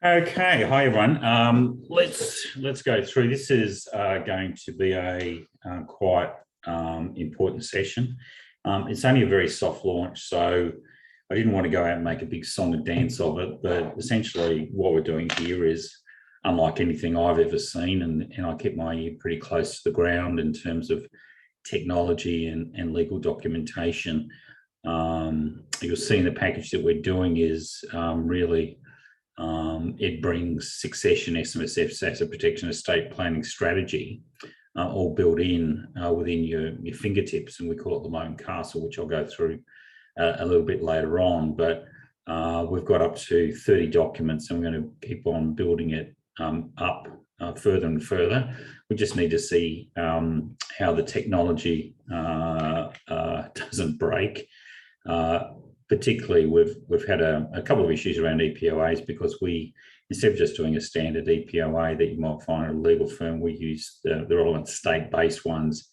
Okay, hi everyone. Let's go through. This is going to be a quite important session. It's only a very soft launch, so I didn't want to go out and make a big song and dance of it. But essentially, what we're doing here is unlike anything I've ever seen, and I keep my ear pretty close to the ground in terms of technology and legal documentation. You'll see in the package that we're doing is really. It brings succession, SMSFs, asset protection, estate planning strategy, all built in within your fingertips, and we call it the Moat Castle, which I'll go through a little bit later on. But we've got up to 30 documents, and we're going to keep on building it up further and further. We just need to see how the technology doesn't break. Particularly, we've had a couple of issues around EPOAs because we, instead of just doing a standard EPOA that you might find at a legal firm, we use the relevant state-based ones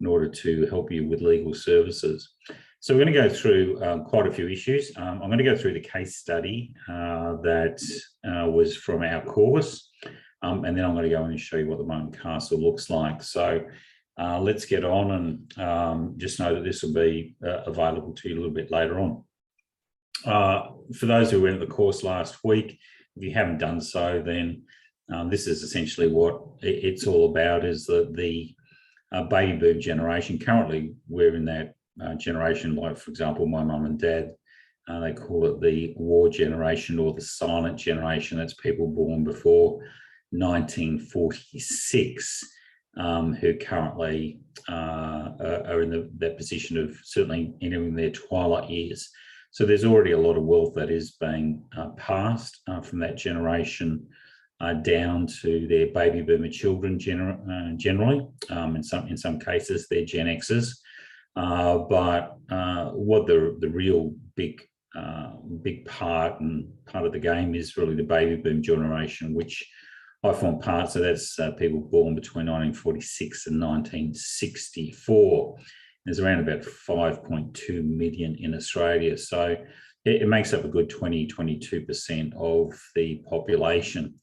in order to help you with legal services. So we're going to go through quite a few issues. I'm going to go through the case study that was from our course, and then I'm going to go in and show you what the Moat Castle looks like. So let's get on, and just know that this will be available to you a little bit later on. For those who went to the course last week, if you haven't done so, then this is essentially what it's all about, is that the baby boom generation. Currently, we're in that generation, like, for example, my mum and dad, they call it the war generation or the silent generation. That's people born before 1946. Who currently are in that position of certainly entering their twilight years. So there's already a lot of wealth that is being passed from that generation down to their baby boomer children generally. In some cases, they're Gen Xers. But what the real big part of the game is really the baby boom generation, which I form part. So that's people born between 1946 and 1964. There's around about 5.2 million in Australia. So it makes up a good 22% of the population.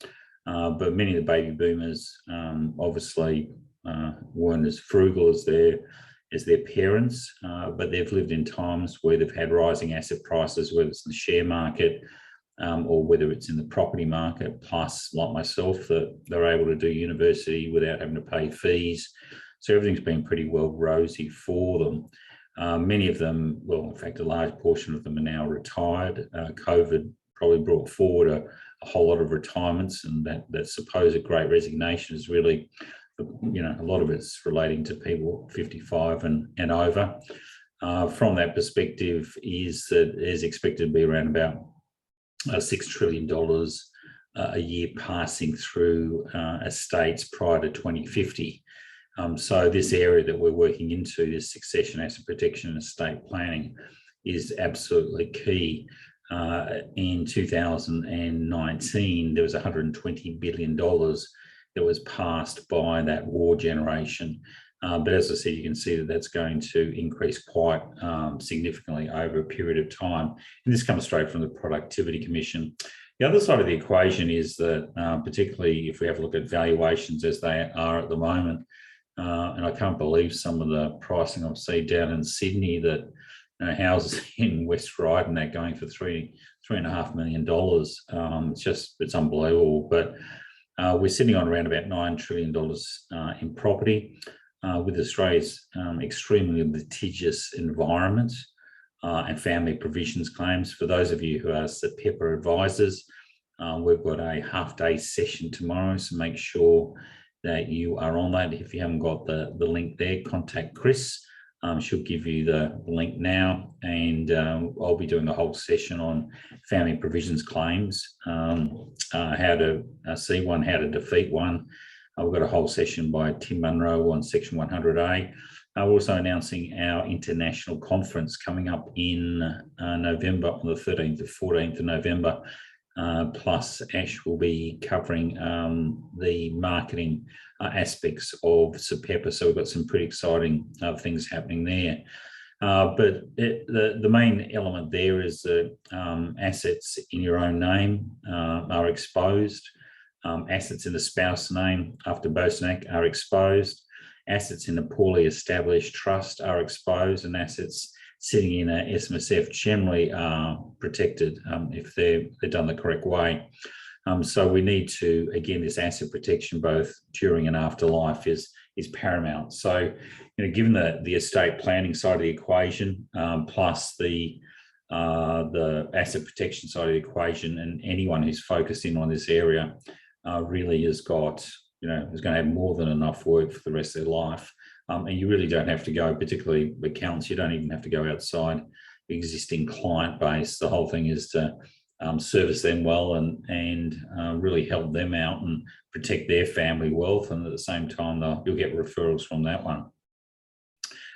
But many of the baby boomers obviously weren't as frugal as their parents, but they've lived in times where they've had rising asset prices, whether it's in the share market, or whether it's in the property market, plus, like myself, that they're able to do university without having to pay fees. So everything's been pretty well rosy for them. Many of them, well, in fact, a large portion of them are now retired. COVID probably brought forward a whole lot of retirements, and that supposed great resignation is really, a lot of it's relating to people 55 and over. From that perspective, is that is expected to be around about $6 trillion a year passing through estates prior to 2050. So this area that we're working into, this succession, asset protection and estate planning, is absolutely key. In 2019, there was $120 billion that was passed by that war generation. But as I said, you can see that that's going to increase quite significantly over a period of time. And this comes straight from the Productivity Commission. The other side of the equation is that, particularly if we have a look at valuations as they are at the moment, and I can't believe some of the pricing I've seen down in Sydney, that houses in West Ryde are going for $3.5 million. It's unbelievable. But we're sitting on around about $9 trillion in property. With Australia's extremely litigious environment and family provisions claims. For those of you who are SMSF advisors, we've got a half-day session tomorrow, so make sure that you are on that. If you haven't got the link there, contact Chris. She'll give you the link now, and I'll be doing a whole session on family provisions claims, how to see one, how to defeat one. We've got a whole session by Tim Munro on Section 100A. We're also announcing our international conference coming up in November, on the 13th to 14th of November. Plus, Ash will be covering the marketing aspects of SMSF. So we've got some pretty exciting things happening there. the main element there is that assets in your own name are exposed. Assets in the spouse name after Bosnack are exposed. Assets in a poorly established trust are exposed, and assets sitting in a SMSF generally are protected if they're done the correct way. So we need to, again, this asset protection both during and after life is paramount. So, given the estate planning side of the equation, plus the asset protection side of the equation, and anyone who's focusing on this area really has got, is going to have more than enough work for the rest of their life. And you really don't have to go, particularly accountants, you don't even have to go outside the existing client base. The whole thing is to service them well and really help them out and protect their family wealth. And at the same time, you'll get referrals from that one.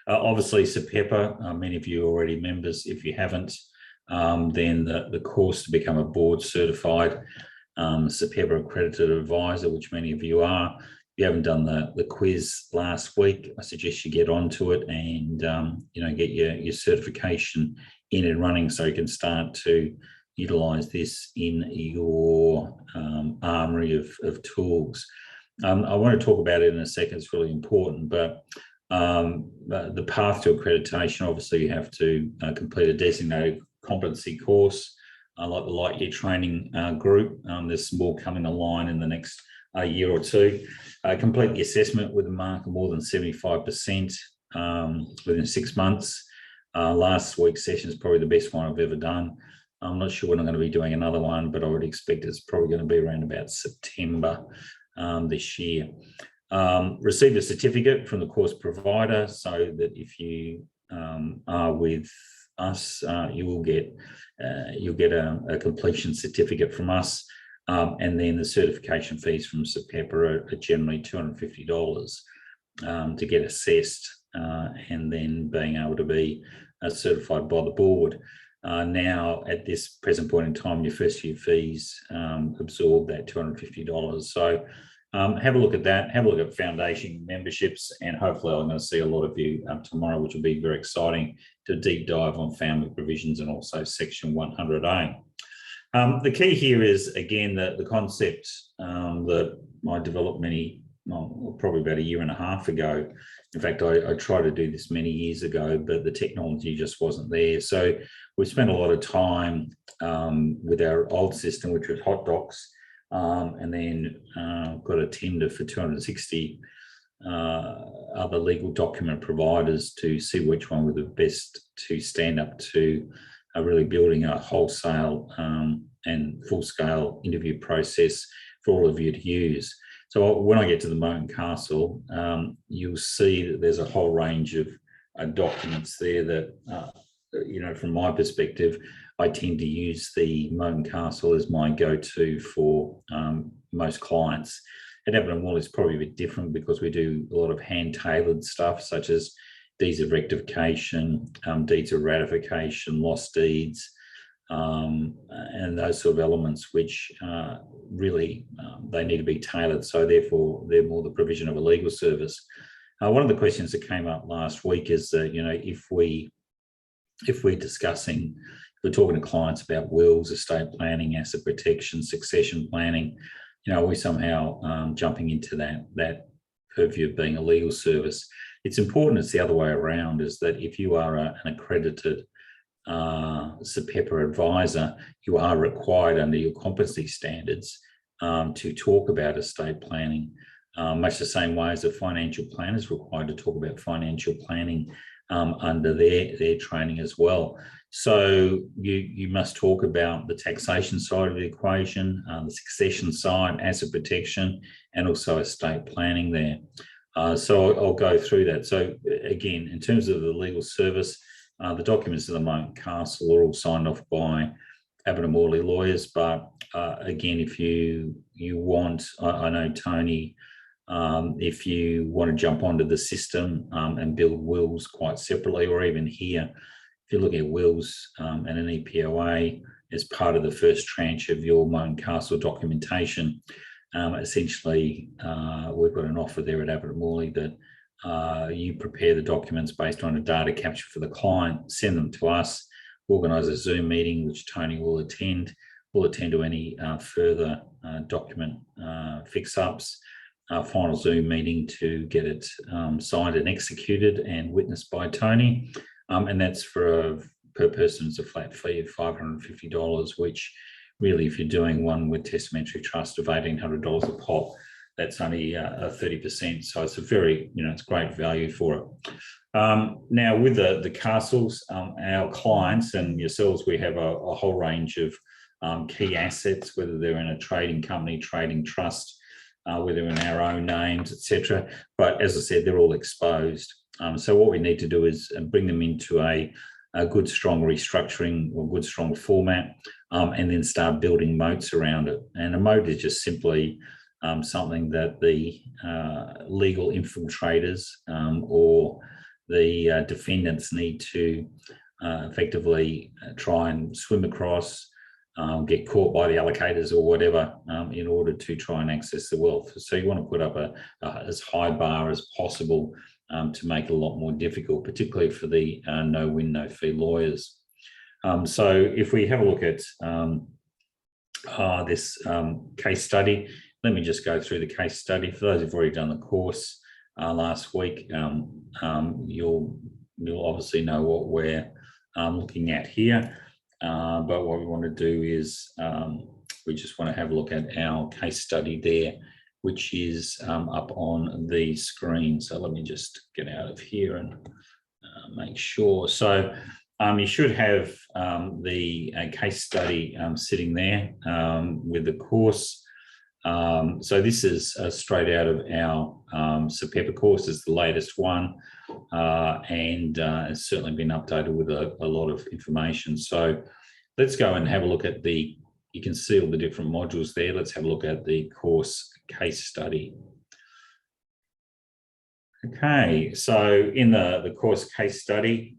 Obviously, SMSF, many of you are already members. If you haven't, then the course to become a board certified SMSF accredited advisor, which many of you are. If you haven't done the quiz last week, I suggest you get onto it and get your certification in and running so you can start to utilise this in your armoury of tools. I want to talk about it in a second, it's really important, but the path to accreditation, obviously you have to complete a designated competency course, like the Light Year Training group. There's more coming online in the next year or two. Complete the assessment with a mark of more than 75% within 6 months. Last week's session is probably the best one I've ever done. I'm not sure when I'm going to be doing another one, but I would expect it's probably going to be around about September this year. Receive a certificate from the course provider so that if you are with us, you'll get a completion certificate from us, and then the certification fees from SMSF are generally $250 to get assessed, and then being able to be certified by the board. Now, at this present point in time, your first year fees absorb that $250. So have a look at that, have a look at foundation memberships, and hopefully I'm going to see a lot of you tomorrow, which will be very exciting, to deep dive on family provisions and also section 100A. The key here is, again, the concept that I developed probably about a year and a half ago. In fact, I tried to do this many years ago, but the technology just wasn't there. So we spent a lot of time with our old system, which was Hot Docs, and then got a tender for 260 other legal document providers to see which one were the best to stand up to really building a wholesale and full-scale interview process for all of you to use. So when I get to the Moat and Castle, you'll see that there's a whole range of documents there that, from my perspective, I tend to use the Moat and Castle as my go-to for most clients. At Abbott Mourly, it's probably a bit different because we do a lot of hand-tailored stuff, such as deeds of rectification, deeds of ratification, lost deeds, and those sort of elements which really they need to be tailored. So therefore, they're more the provision of a legal service. One of the questions that came up last week is that, if we're talking to clients about wills, estate planning, asset protection, succession planning, are we somehow jumping into that purview of being a legal service? It's important it's the other way around, is that if you are an accredited SMSF advisor, you are required under your competency standards to talk about estate planning, much the same way as a financial planner is required to talk about financial planning under their training as well. So you must talk about the taxation side of the equation, the succession side, asset protection, and also estate planning there. So I'll go through that. So again, in terms of the legal service, the documents of the Moat and Castle are all signed off by Abbott Mourly lawyers. But again, if you want, I know Tony, if you want to jump onto the system and build wills quite separately, or even here, if you're looking at wills and an EPOA as part of the first tranche of your Moat and Castle documentation, essentially we've got an offer there at Abbott Mourly that You prepare the documents based on a data capture for the client, send them to us, organise a Zoom meeting, which Tony will attend. We'll attend to any further document fix-ups, final Zoom meeting to get it signed and executed and witnessed by Tony. And that's for per person, it's a flat fee of $550, which really, if you're doing one with testamentary trust of $1,800 a pop, that's only 30%. So it's a very, it's great value for it. Now with the castles, our clients and yourselves, we have a whole range of key assets, whether they're in a trading company, trading trust, whether in our own names, etc. But as I said, they're all exposed. So what we need to do is bring them into a good, strong restructuring or good, strong format, and then start building moats around it. And a moat is just simply something that the legal infiltrators or the defendants need to effectively try and swim across, get caught by the allocators or whatever, in order to try and access the wealth. So you want to put up as high bar as possible to make it a lot more difficult, particularly for the no-win, no-fee lawyers. So if we have a look at this case study, let me just go through the case study. For those who've already done the course last week, you'll obviously know what we're looking at here. But what we want to do is we just want to have a look at our case study there, which is up on the screen. So let me just get out of here and make sure. So you should have the case study sitting there with the course. So this is straight out of our SMSF course. It's the latest one, and it's certainly been updated with a lot of information. So let's go and have a look at you can see all the different modules there. Let's have a look at the course case study. Okay, so in the course case study,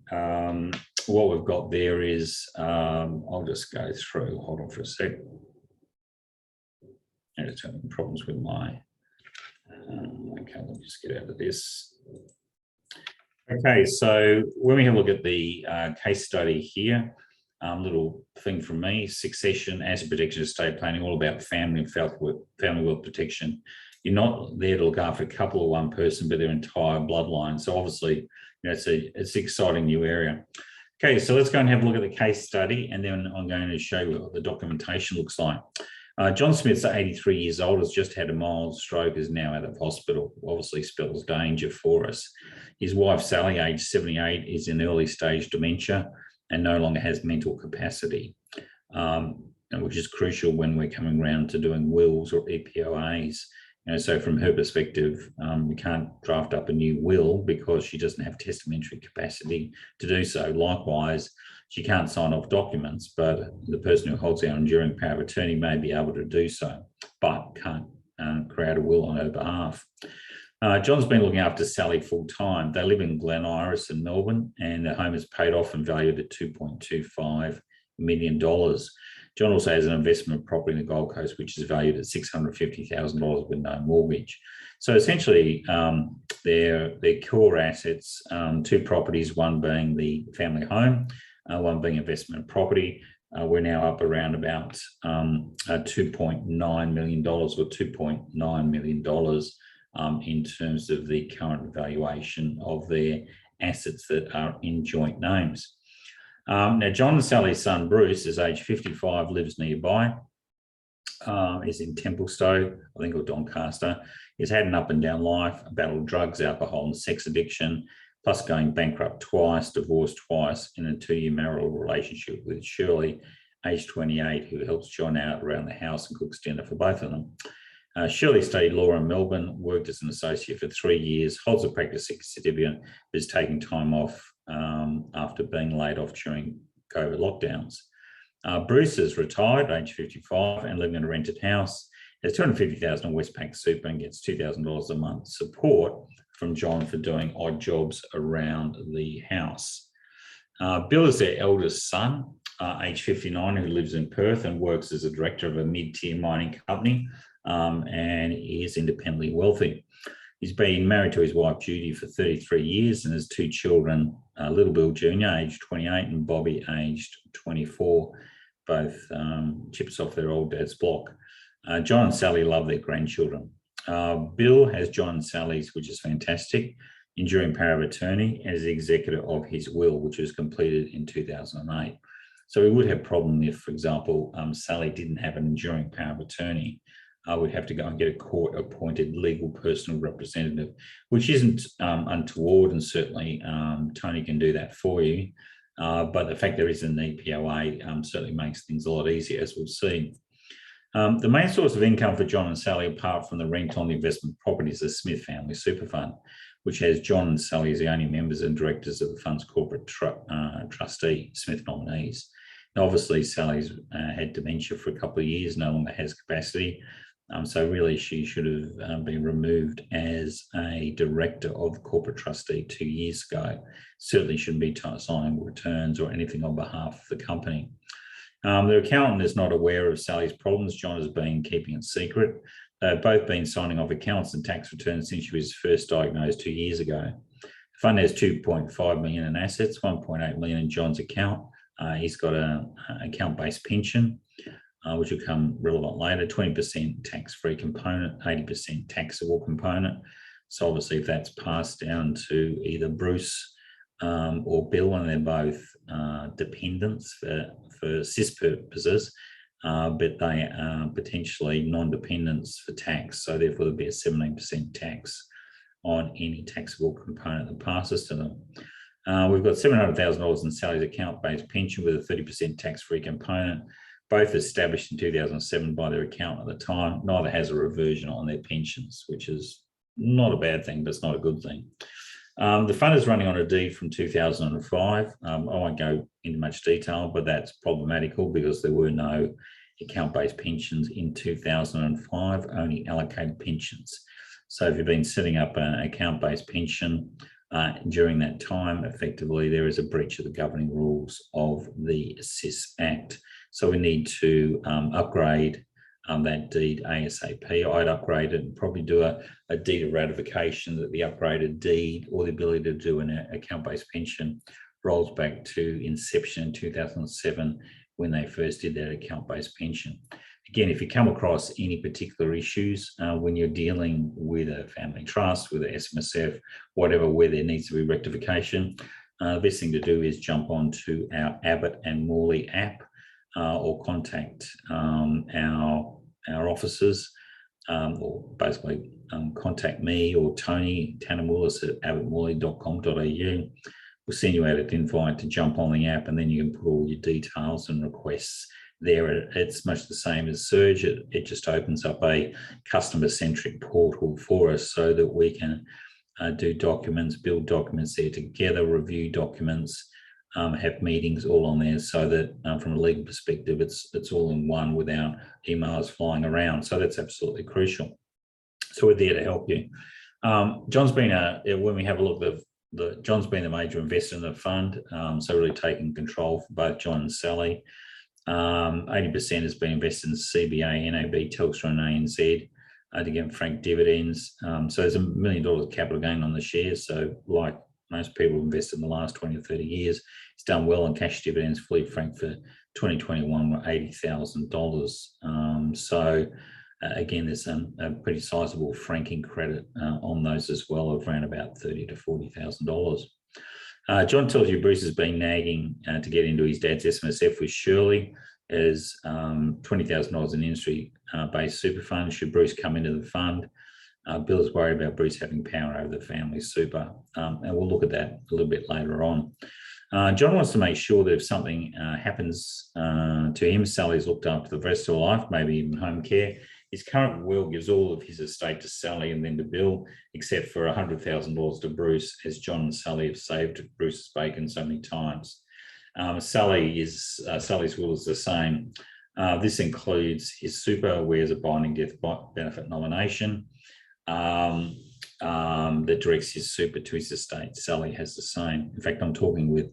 what we've got there is, I'll just go through, hold on for a sec. I'm just having problems with my, okay, let me just get out of this. Okay, so when we have a look at the case study here, little thing from me, succession, asset protection, estate planning, all about family and family wealth protection. You're not there to look after a couple or one person, but their entire bloodline. So obviously, it's an exciting new area. Okay, so let's go and have a look at the case study, and then I'm going to show you what the documentation looks like. John Smith's 83 years old, has just had a mild stroke, is now out of hospital. Obviously spells danger for us. His wife, Sally, age 78, is in early stage dementia and no longer has mental capacity, which is crucial when we're coming around to doing wills or EPOAs. So from her perspective, we can't draft up a new will because she doesn't have testamentary capacity to do so. Likewise, she can't sign off documents, but the person who holds our enduring power of attorney may be able to do so, but can't create a will on her behalf. John's been looking after Sally full time. They live in Glen Iris in Melbourne, and their home is paid off and valued at $2.25 million. John also has an investment property in the Gold Coast, which is valued at $650,000 with no mortgage. So essentially, their core assets, two properties, one being the family home, one being investment property. We're now up around about $2.9 million or $2.9 million in terms of the current valuation of their assets that are in joint names. Now, John and Sally's son, Bruce, is age 55, lives nearby, is in Templestowe, I think, or Doncaster. He's had an up and down life, battled drugs, alcohol and sex addiction, plus going bankrupt twice, divorced twice, in a 2-year marital relationship with Shirley, age 28, who helps John out around the house and cooks dinner for both of them. Shirley studied law in Melbourne, worked as an associate for 3 years, holds a practice certificate, but is taking time off after being laid off during COVID lockdowns. Bruce is retired, age 55, and living in a rented house. Has $250,000 on Westpac Super and gets $2,000 a month support from John for doing odd jobs around the house. Bill is their eldest son, age 59, who lives in Perth and works as a director of a mid-tier mining company, and is independently wealthy. He's been married to his wife, Judy, for 33 years and has 2 children, Little Bill Jr., aged 28, and Bobby, aged 24, both chips off their old dad's block. John and Sally love their grandchildren. Bill has John and Sally's, which is fantastic, enduring power of attorney as the executor of his will, which was completed in 2008. So we would have a problem if, for example, Sally didn't have an enduring power of attorney. We'd have to go and get a court-appointed legal personal representative, which isn't untoward, and certainly Tony can do that for you. But the fact there is an EPOA certainly makes things a lot easier, as we'll see. The main source of income for John and Sally, apart from the rent on the investment property, is the Smith Family Super Fund, which has John and Sally as the only members and directors of the fund's corporate trustee, Smith nominees. Now, obviously, Sally's had dementia for a couple of years, no longer has capacity. So really, she should have been removed as a director of the corporate trustee 2 years ago. Certainly shouldn't be signing returns or anything on behalf of the company. The accountant is not aware of Sally's problems. John has been keeping it secret. They've both been signing off accounts and tax returns since she was first diagnosed 2 years ago. The fund has 2.5 million in assets, 1.8 million in John's account. He's got an account-based pension, which will come relevant later, 20% tax-free component, 80% taxable component. So obviously if that's passed down to either Bruce or Bill, and they're both dependents for SIS purposes, but they are potentially non-dependents for tax. So therefore there'll be a 17% tax on any taxable component that passes to them. We've got $700,000 in Sally's account-based pension with a 30% tax-free component, both established in 2007 by their accountant at the time. Neither has a reversion on their pensions, which is not a bad thing, but it's not a good thing. The fund is running on a deed from 2005. I won't go into much detail, but that's problematical because there were no account-based pensions in 2005, only allocated pensions. So if you've been setting up an account-based pension during that time, effectively there is a breach of the governing rules of the SIS Act. So we need to upgrade that deed ASAP. I'd upgrade it and probably do a deed of ratification that the upgraded deed or the ability to do an account-based pension rolls back to inception in 2007 when they first did that account-based pension. Again, if you come across any particular issues when you're dealing with a family trust, with an SMSF, whatever, where there needs to be rectification, the best thing to do is jump onto our Abbott and Mourly app or contact our offices, or basically contact me or Tony Tanner-Willis at abbott-mourly.com.au. We'll send you out an invite to jump on the app, and then you can put all your details and requests there. It's much the same as Surge. It just opens up a customer-centric portal for us so that we can do documents, build documents there together, review documents, have meetings all on there, so that from a legal perspective, it's all in one without emails flying around. So that's absolutely crucial. So we're there to help you. John's been when we have a look, John's been the major investor in the fund, so really taking control for both John and Sally. 80% has been invested in CBA, NAB, Telstra and ANZ to get frank dividends. So there's $1 million capital gain on the shares. So like most people invested in the last 20 or 30 years, it's done well, and cash dividends fully franked for 2021 were $80,000. So again, there's a pretty sizable franking credit on those as well, of around about $30,000 to $40,000. John tells you Bruce has been nagging to get into his dad's SMSF with Shirley as $20,000 in industry-based super fund. Should Bruce come into the fund? Bill is worried about Bruce having power over the family super, and we'll look at that a little bit later on. John wants to make sure that if something happens to him, Sally's looked after the rest of her life, maybe even home care. His current will gives all of his estate to Sally and then to Bill, except for $100,000 to Bruce, as John and Sally have saved Bruce's bacon so many times. Sally's will is the same. This includes his super, where there's a binding death benefit nomination that directs his super to his estate. Sally has the same. In fact, I'm talking with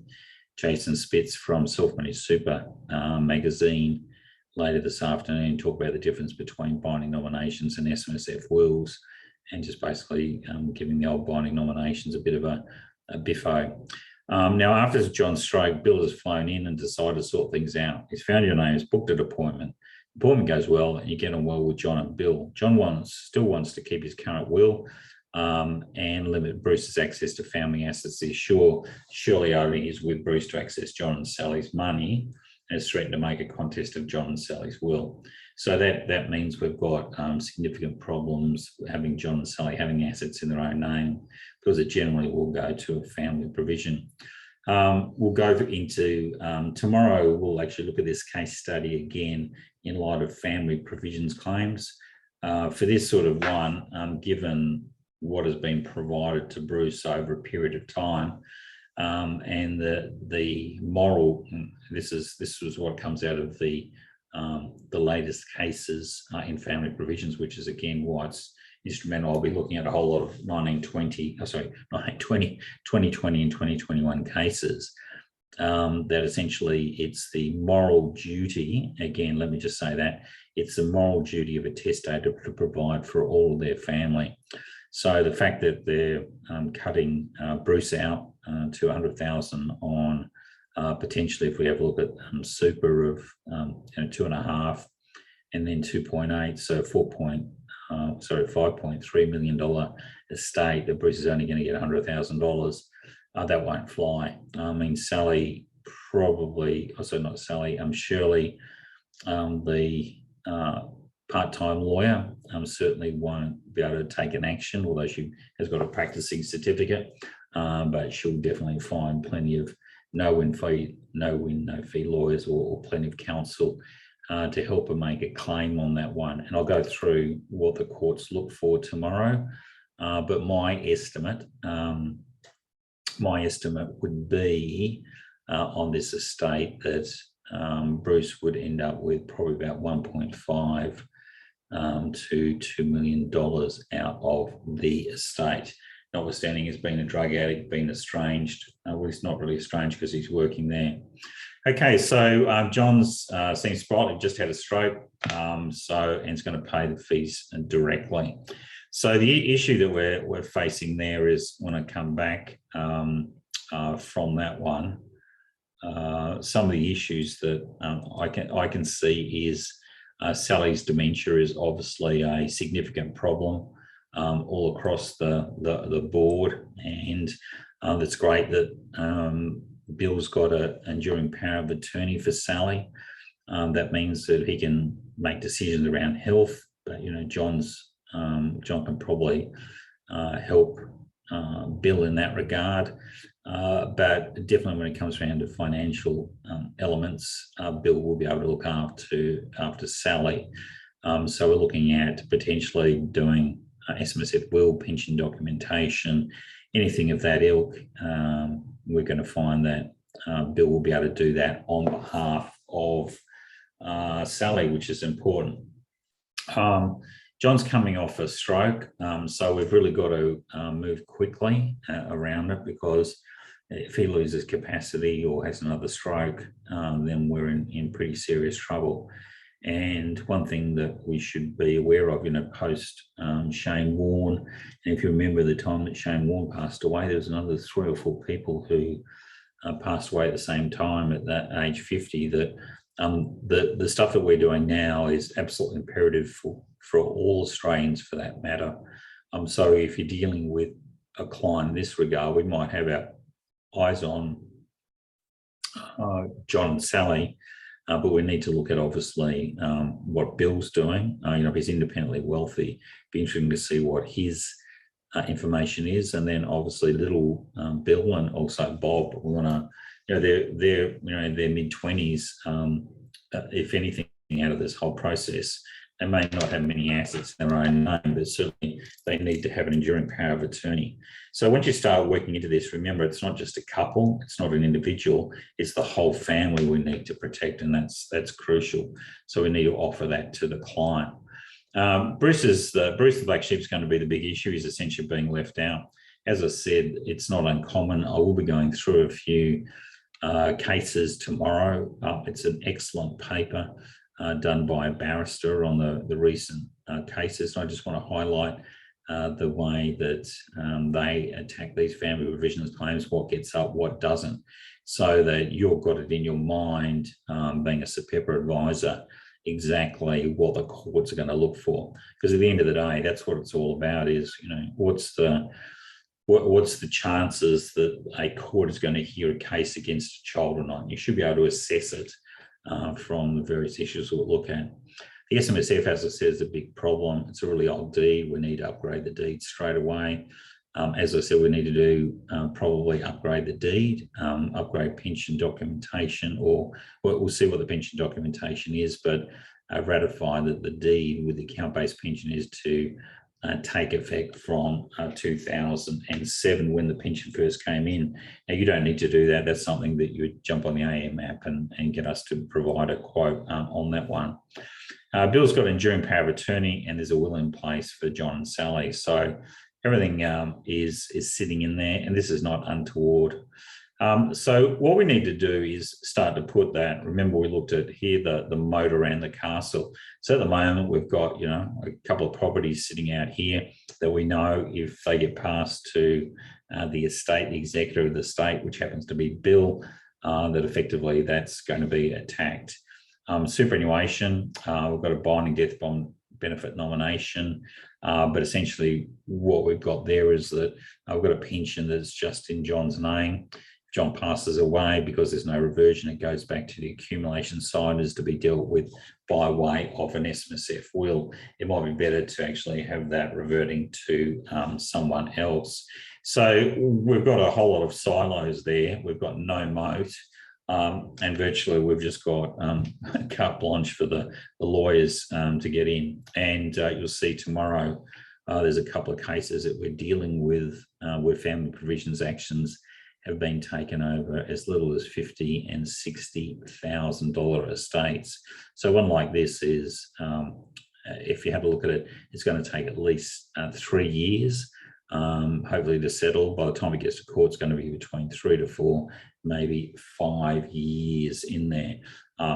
Jason Spitz from Self-Managed Super magazine later this afternoon, talk about the difference between binding nominations and SMSF wills, and just basically giving the old binding nominations a bit of a biffo. Now, after John's stroke, Bill has flown in and decided to sort things out. He's found your name, he's booked an appointment. Appointment goes well, and you get on well with John and Bill. John still wants to keep his current will and limit Bruce's access to family assets. He's surely only is with Bruce to access John and Sally's money, and has threatened to make a contest of John and Sally's will. So that means we've got significant problems having John and Sally having assets in their own name, because it generally will go to a family provision. We'll go into tomorrow. We'll actually look at this case study again in light of family provisions claims. For this sort of one, given what has been provided to Bruce over a period of time, and the moral, this was what comes out of the latest cases in family provisions, which is again why it's instrumental. I'll be looking at a whole lot of 2020 and 2021 cases that essentially it's the moral duty. Again, let me just say that it's the moral duty of a testator to provide for all of their family. So the fact that they're cutting Bruce out to $100,000 on potentially, if we have a look at super of 2.5 and then 2.8, so $5.3 million estate that Bruce is only going to get $100,000. That won't fly. I mean, Sally probably, also not Sally, Shirley, the part-time lawyer, certainly won't be able to take an action, although she has got a practicing certificate, but she'll definitely find plenty of no-win, no-fee lawyers or plenty of counsel to help her make a claim on that one. And I'll go through what the courts look for tomorrow. But my estimate would be on this estate that Bruce would end up with probably about 1.5 to $2 million out of the estate. Notwithstanding he's been a drug addict, been estranged. Well, he's not really estranged because he's working there. Okay, so John's seems sprightly, just had a stroke, and it's going to pay the fees directly. So the issue that we're facing there is, when I come back from that one, some of the issues that I can see is Sally's dementia is obviously a significant problem all across the board, and it's great that Bill's got an enduring power of attorney for Sally. That means that he can make decisions around health, but John can probably help Bill in that regard. But definitely when it comes around to financial elements, Bill will be able to look after Sally. So we're looking at potentially doing SMSF will, pension documentation, anything of that ilk. We're going to find that Bill will be able to do that on behalf of Sally, which is important. John's coming off a stroke, so we've really got to move quickly around it, because if he loses capacity or has another stroke, then we're in pretty serious trouble. And one thing that we should be aware of, post Shane Warne, and if you remember the time that Shane Warne passed away, there was another 3 or 4 people who passed away at the same time at that age 50, that the stuff that we're doing now is absolutely imperative for all Australians, for that matter. So if you're dealing with a client in this regard, we might have our eyes on John and Sally, but we need to look at obviously what Bill's doing. If he's independently wealthy, it'd be interesting to see what his information is, and then obviously little Bill and also Bob. We want to, they're in their mid-20s. If anything, out of this whole process, they may not have many assets in their own name, but certainly they need to have an enduring power of attorney. So once you start working into this, remember, it's not just a couple, it's not an individual, it's the whole family we need to protect, and that's crucial. So we need to offer that to the client. Bruce the black sheep is going to be the big issue. He's essentially being left out. As I said, it's not uncommon. I will be going through a few cases tomorrow. It's an excellent paper done by a barrister on the recent cases. And I just want to highlight the way that they attack these family provisions claims, what gets up, what doesn't, so that you've got it in your mind, being a SMSF advisor, exactly what the courts are going to look for. Because at the end of the day, that's what it's all about, is, you know, what's the chances that a court is going to hear a case against a child or not? You should be able to assess it from the various issues we'll look at. The SMSF, as I said, is a big problem. It's a really old deed. We need to upgrade the deed straight away. As I said, we need to do probably upgrade the deed, upgrade pension documentation, or we'll see what the pension documentation is, but ratify that the deed with the account-based pension is to take effect from 2007, when the pension first came in. Now, you don't need to do that. That's something that you would jump on the AM app and get us to provide a quote on that one. Bill's got enduring power of attorney, and there's a will in place for John and Sally. So everything is sitting in there, and this is not untoward. So what we need to do is start to put that. Remember, we looked at here the moat around the castle. So at the moment, we've got, you know, a couple of properties sitting out here that we know if they get passed to the estate, the executor of the estate, which happens to be Bill, that effectively that's going to be attacked. Superannuation, we've got a binding death bond benefit nomination, but essentially what we've got there is that we've got a pension that's just in John's name. If John passes away, because there's no reversion, it goes back to the accumulation side, is to be dealt with by way of an SMSF will. It might be better to actually have that reverting to someone else. So we've got a whole lot of silos there. We've got no moat. And virtually we've just got carte blanche for the lawyers to get in. And you'll see tomorrow there's a couple of cases that we're dealing with where family provisions actions have been taken over as little as $50,000 and $60,000 estates. So one like this is, if you have a look at it, it's going to take at least 3 years. Hopefully to settle. By the time it gets to court, it's going to be between 3 to 4, maybe 5 years in there.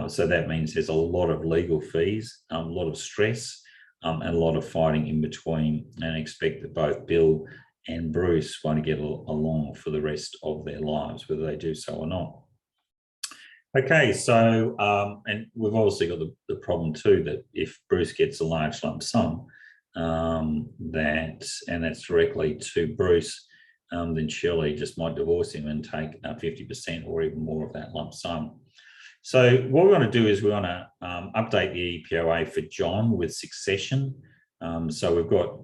So that means there's a lot of legal fees, a lot of stress, and a lot of fighting in between. And I expect that both Bill and Bruce want to get along for the rest of their lives, whether they do so or not. Okay, so, and we've obviously got the problem too, that if Bruce gets a large lump sum, that's directly to Bruce, then Shirley just might divorce him and take 50% or even more of that lump sum. So what we want to do is we want to update the EPOA for John with succession. So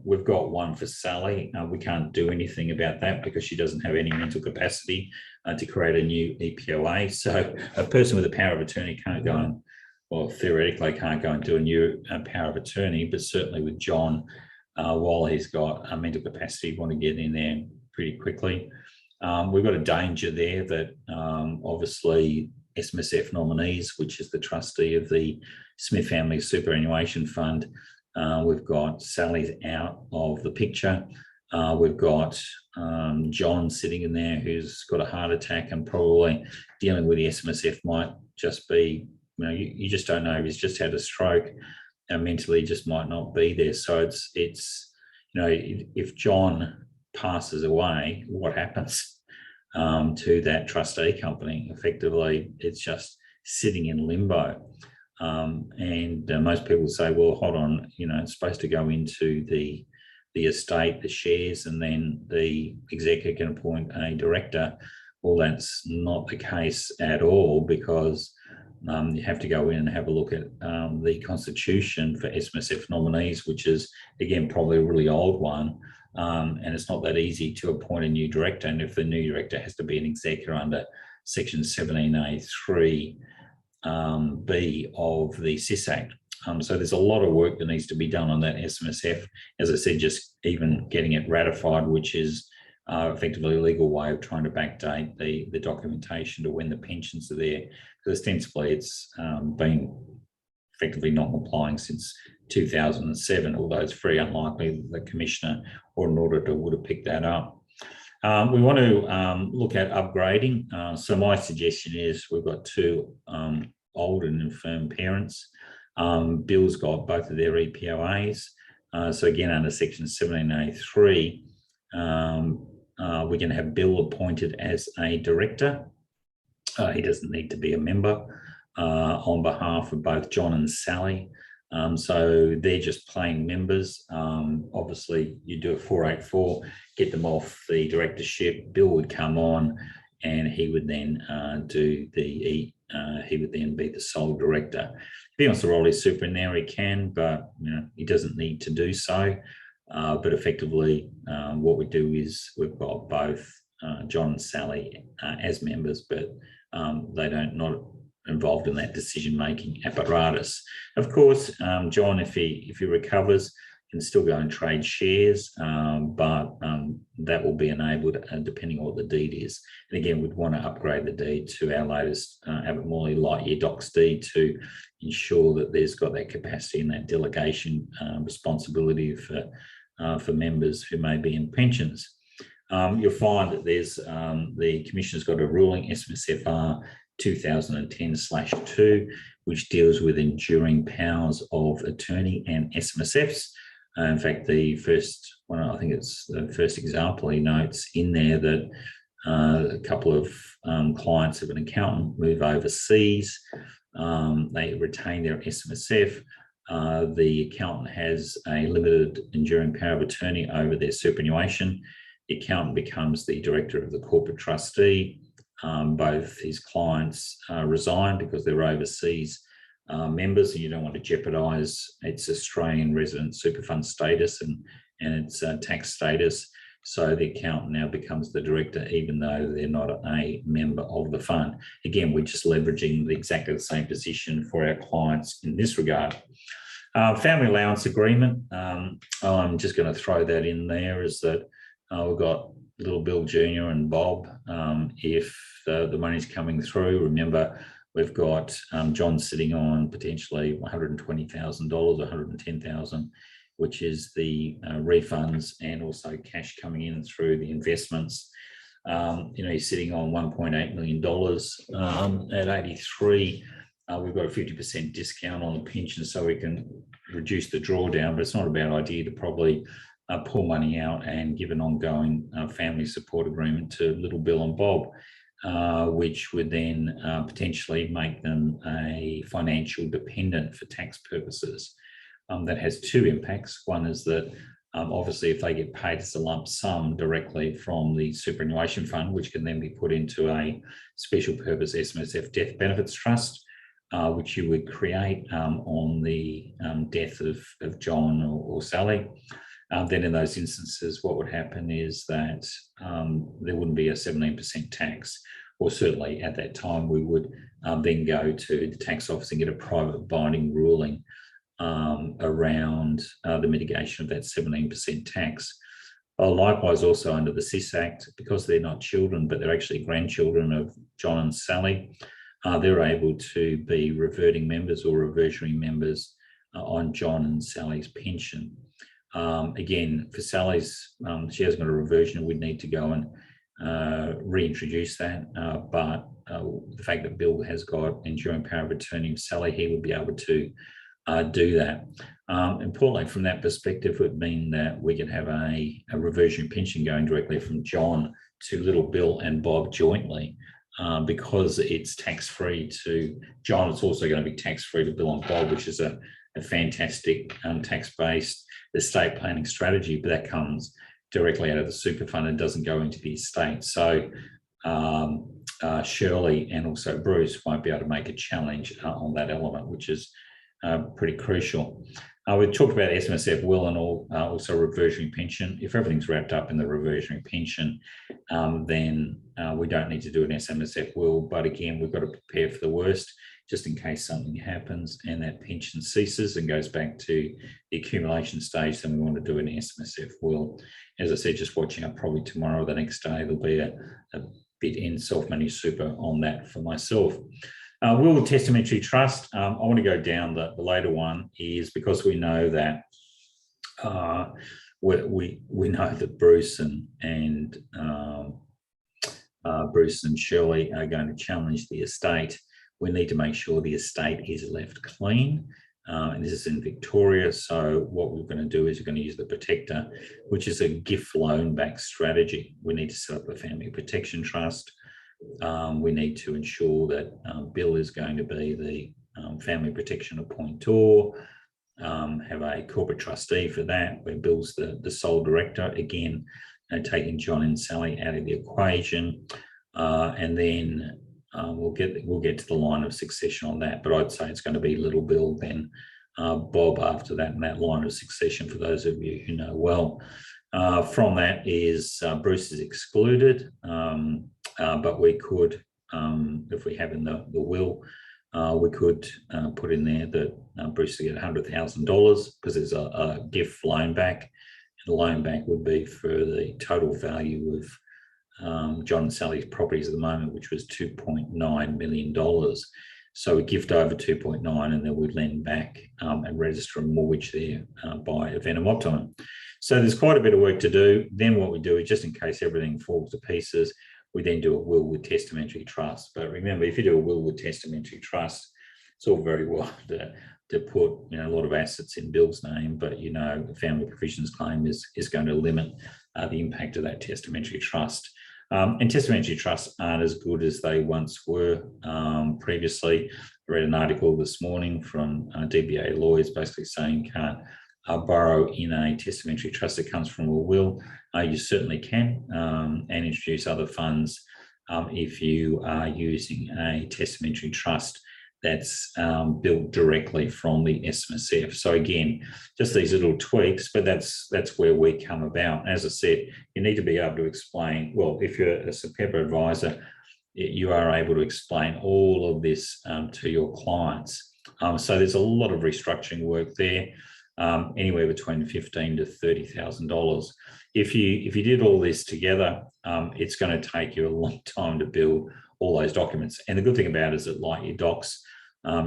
we've got one for Sally. We can't do anything about that because she doesn't have any mental capacity to create a new EPOA. So a person with a power of attorney can't go and, well, theoretically can't go and do a new power of attorney, but certainly with John, while he's got a mental capacity, want to get in there pretty quickly. We've got a danger there that obviously SMSF nominees, which is the trustee of the Smith Family Superannuation Fund, we've got Sally's out of the picture. We've got John sitting in there who's got a heart attack, and probably dealing with the SMSF might just be, you know, you just don't know if he's just had a stroke and mentally just might not be there. So it's you know, if John passes away, what happens to that trustee company? Effectively, it's just sitting in limbo. And most people say, well, hold on, you know, it's supposed to go into the estate, the shares, and then the executive can appoint a director. Well, that's not the case at all, because you have to go in and have a look at the constitution for SMSF nominees, which is, again, probably a really old one. And it's not that easy to appoint a new director. And if the new director has to be an executor under Section 17A(3) B of the SIS Act. So there's a lot of work that needs to be done on that SMSF. As I said, just even getting it ratified, which is effectively a legal way of trying to backdate the documentation to when the pensions are there. Because ostensibly it's been effectively not complying since 2007, although it's very unlikely that the commissioner or an auditor would have picked that up. We want to look at upgrading. So my suggestion is we've got two old and infirm parents. Bill's got both of their EPOAs. So again, under section 17A3, we're going to have Bill appointed as a director. He doesn't need to be a member on behalf of both John and Sally. So they're just plain members. Obviously, you do a 484, get them off the directorship. Bill would come on, and he would then he would then be the sole director. If he wants to roll his super in there, he can, but he doesn't need to do so. But effectively, what we do is we've got both John and Sally as members, but they not involved in that decision-making apparatus. Of course, John, if he recovers, can still go and trade shares, but that will be enabled depending on what the deed is. And again, we'd want to upgrade the deed to our latest Abbott Mourly light year docs deed to ensure that there's got that capacity and that delegation responsibility for members who may be in pensions. You'll find that there's the Commissioner's got a ruling, SMSFR 2010/2, which deals with enduring powers of attorney and SMSFs. In fact, the first one, I think it's the first example, he notes in there that a couple of clients of an accountant move overseas. They retain their SMSF. The accountant has a limited enduring power of attorney over their superannuation. The accountant becomes the director of the corporate trustee. Both his clients resign because they're overseas members, and you don't want to jeopardise its Australian resident super fund status and its tax status. So the accountant now becomes the director, even though they're not a member of the fund. Again, we're just leveraging exactly the same position for our clients in this regard. Family allowance agreement, I'm just going to throw that in there, is that we've got little Bill Jr. and Bob. If the money's coming through, remember, we've got John sitting on potentially $120,000, $110,000, which is the refunds and also cash coming in through the investments. He's sitting on $1.8 million at 83. We've got a 50% discount on the pension, so we can reduce the drawdown, but it's not a bad idea to probably pull money out and give an ongoing family support agreement to little Bill and Bob, which would then potentially make them a financial dependent for tax purposes. That has two impacts. One is that obviously if they get paid as a lump sum directly from the superannuation fund, which can then be put into a special purpose SMSF death benefits trust, which you would create on the death of John or Sally. Then in those instances, what would happen is that there wouldn't be a 17% tax, or certainly at that time we would then go to the tax office and get a private binding ruling around the mitigation of that 17% tax. Likewise, also under the SIS Act, because they're not children, but they're actually grandchildren of John and Sally, they're able to be reverting members or reversionary members on John and Sally's pension. Again, for Sally's, she hasn't got a reversion, we'd need to go and reintroduce that. But the fact that Bill has got enduring power of attorney of Sally, he would be able to do that. Importantly, from that perspective, it would mean that we can have a reversion pension going directly from John to little Bill and Bob jointly. Because it's tax-free to John, it's also going to be tax-free to Bill and Bob, which is a fantastic tax-based estate planning strategy, but that comes directly out of the super fund and doesn't go into the estate. So Shirley and also Bruce won't be able to make a challenge on that element, which is pretty crucial. We've talked about SMSF will and also reversionary pension. If everything's wrapped up in the reversionary pension, then we don't need to do an SMSF will. But again, we've got to prepare for the worst, just in case something happens and that pension ceases and goes back to the accumulation stage. Then we want to do an SMSF will. As I said, just watching up, probably tomorrow or the next day, there'll be a bit in self-managed super on that for myself. Will testamentary trust, I want to go down the later one, is because we know that we know that Bruce and Shirley are going to challenge the estate. We need to make sure the estate is left clean. and this is in Victoria. So what we're going to do is we're going to use the protector, which is a gift loan back strategy. We need to set up a family protection trust. We need to ensure that Bill is going to be the family protection appointor, have a corporate trustee for that, where Bill's the sole director, again, taking John and Sally out of the equation, and then we'll get to the line of succession on that. But I'd say it's going to be little Bill, then Bob after that, and that line of succession for those of you who know well. From that is Bruce is excluded, but we could, if we have in the will, we could put in there that Bruce will get $100,000 because there's a gift loan back. And the loan back would be for the total value of John and Sally's properties at the moment, which was $2.9 million. So we gift over 2.9 and then we lend back and register a mortgage there by Eventum Optimum. So there's quite a bit of work to do. Then what we do is, just in case everything falls to pieces, we then do a will with testamentary trust. But remember, if you do a will with testamentary trust, it's all very well to put a lot of assets in Bill's name, but the family provisions claim is going to limit the impact of that testamentary trust. And testamentary trusts aren't as good as they once were previously. I read an article this morning from DBA lawyers basically saying you can't borrow in a testamentary trust that comes from a will. You certainly can, and introduce other funds if you are using a testamentary trust that's built directly from the SMSF. So again, just these little tweaks, but that's where we come about. As I said, you need to be able to explain, well, if you're a SMSF advisor, you are able to explain all of this to your clients. So there's a lot of restructuring work there, anywhere between $15,000 to $30,000. If you did all this together, it's going to take you a long time to build all those documents. And the good thing about it is that, like your docs,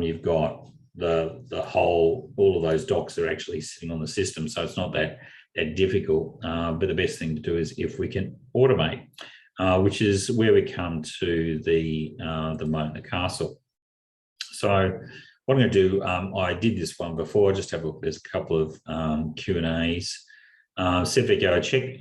you've got all of those docs are actually sitting on the system, so it's not that difficult. But the best thing to do is if we can automate, which is where we come to the Moat and the Castle. So what I'm going to do, I did this one before. Just have a look. There's a couple of Q&As. Go check.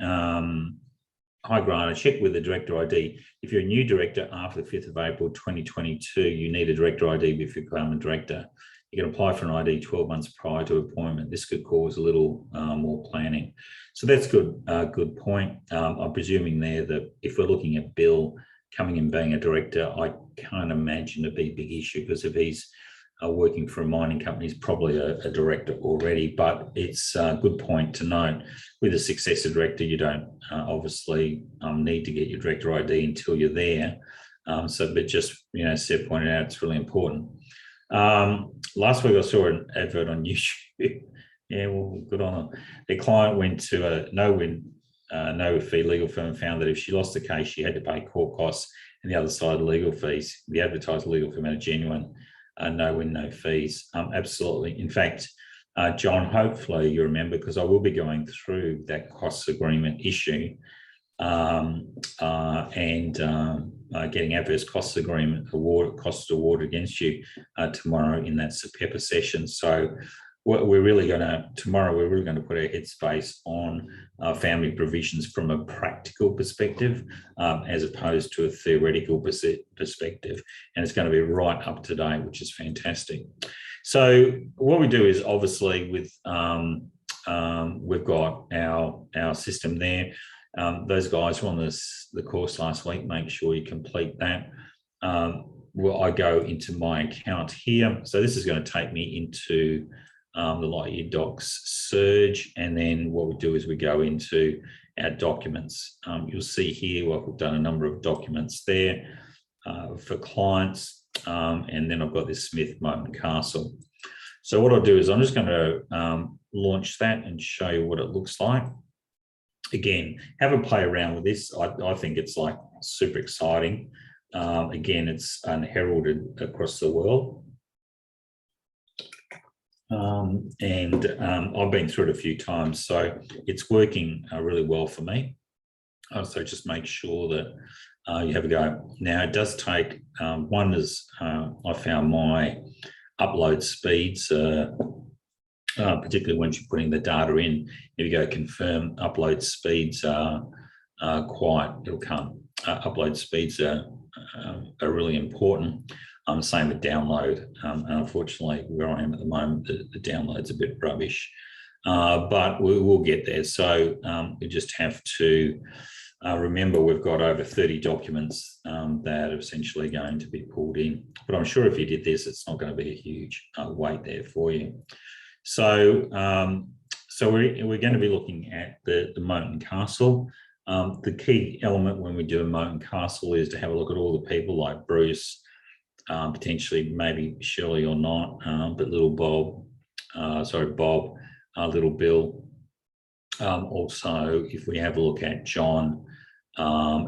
Hi, Grant, check with the director ID. If you're a new director after the 5th of April 2022, you need a director ID before you become a director. You can apply for an ID 12 months prior to appointment. This could cause a little more planning. So that's good. Good point. I'm presuming there that if we're looking at Bill coming and being a director, I can't imagine it'd be a big issue, because if he's working for a mining company, he's probably a director already. But it's a good point to note. With a successor director, you don't obviously need to get your director ID until you're there. But just, Seb pointed out, it's really important. Last week I saw an advert on YouTube. Yeah, well, good on them. The client went to a no-fee legal firm and found that if she lost the case, she had to pay court costs and the other side legal fees. The advertised legal firm had a genuine no-win, no fees. Absolutely. In fact, John, hopefully you remember, because I will be going through that costs agreement issue and getting adverse costs agreement costs awarded against you tomorrow in that SMSF session. So we're really going to put our headspace on family provisions from a practical perspective, as opposed to a theoretical perspective, and it's going to be right up to date, which is fantastic. So what we do is, obviously, with we've got our system there. Those guys were on the course last week. Make sure you complete that. I go into my account here. So this is going to take me into the Lightyear Docs Surge, and then what we do is we go into our documents. You'll see here, we've done a number of documents there for clients, and then I've got this Smith, Moat and Castle. So what I'll do is I'm just going to launch that and show you what it looks like. Again, have a play around with this. I think it's like super exciting. Again, it's unheralded across the world. I've been through it a few times, so it's working really well for me. So just make sure that you have a go. Now, it does take, one is I found my upload speeds particularly once you're putting the data in. If you go confirm, upload speeds are it'll come. Upload speeds are really important. Same with download. And unfortunately, where I am at the moment, the download's a bit rubbish, but we will get there. So we just have to remember we've got over 30 documents that are essentially going to be pulled in. But I'm sure if you did this, it's not going to be a huge weight there for you. So, we're going to be looking at the Moat and Castle. The key element when we do a Moat and Castle is to have a look at all the people like Bruce, potentially maybe Shirley or not, but little Bob, little Bill. Also, if we have a look at John,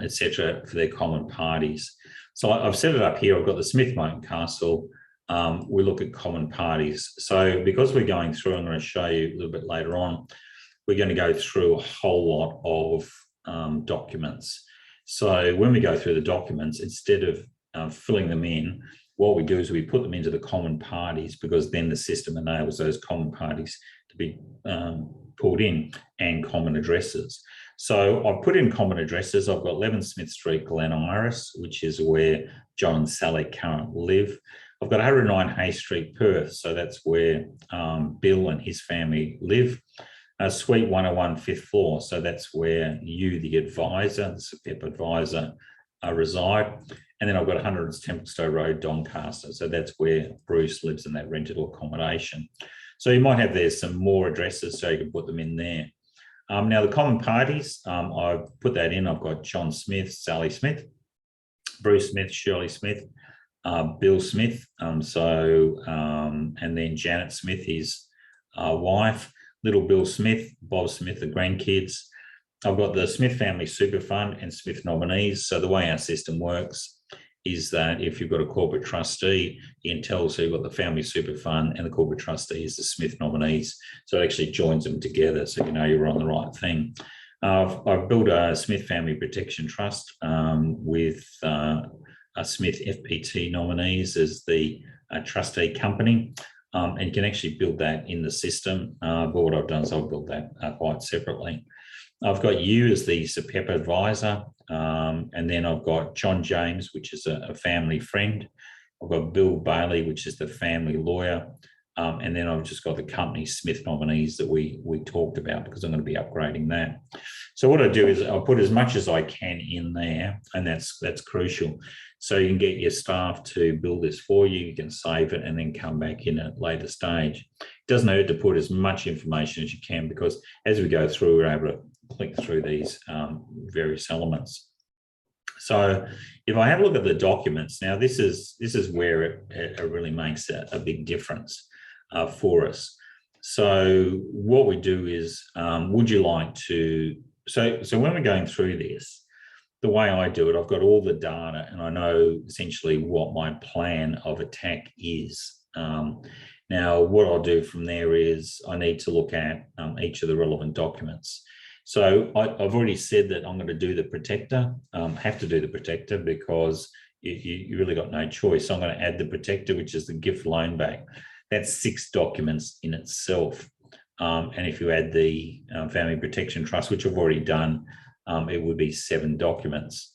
etc., for their common parties. So I've set it up here. I've got the Smith Moat and Castle. We look at common parties. So because we're going through, I'm going to show you a little bit later on, we're going to go through a whole lot of documents. So when we go through the documents, instead of filling them in, what we do is we put them into the common parties, because then the system enables those common parties to be pulled in, and common addresses. So I've put in common addresses. I've got 11 Smith Street, Glen Iris, which is where John and Sally currently live. I've got 109 Hay Street, Perth, so that's where Bill and his family live. Suite 101, 5th floor, so that's where you, the advisor, the SMSF advisor, reside. And then I've got 100 Templestowe Road, Doncaster, so that's where Bruce lives in that rented accommodation. So you might have there some more addresses, so you can put them in there. Now the common parties, I've put that in. I've got John Smith, Sally Smith, Bruce Smith, Shirley Smith, Bill Smith, and then Janet Smith, his wife, little Bill Smith, Bob Smith, the grandkids. I've got the Smith Family Super Fund and Smith nominees. So the way our system works is that if you've got a corporate trustee, you can tell, so you've got the Family Super Fund and the corporate trustee is the Smith nominees. So it actually joins them together, so you know you're on the right thing. I've built a Smith Family Protection Trust with a Smith FPT nominees as the trustee company. And you can actually build that in the system. But what I've done is I've built that quite separately. I've got you as the SMSF advisor, and then I've got John James, which is a family friend. I've got Bill Bailey, which is the family lawyer, and then I've just got the company Smith nominees that we talked about, because I'm going to be upgrading that. So what I do is I'll put as much as I can in there, and that's crucial. So you can get your staff to build this for you. You can save it and then come back in at a later stage. It doesn't hurt to put as much information as you can, because as we go through, we're able to click through these various elements. So if I have a look at the documents, now this is where it really makes a big difference for us. So what we do is, would you like to, so when we're going through this, the way I do it, I've got all the data and I know essentially what my plan of attack is. Now, what I'll do from there is I need to look at each of the relevant documents. So I've already said that I'm going to do the protector, have to do the protector, because you really got no choice. So I'm going to add the protector, which is the gift loan back. That's 6 documents in itself. And if you add the family protection trust, which I've already done, it would be 7 documents.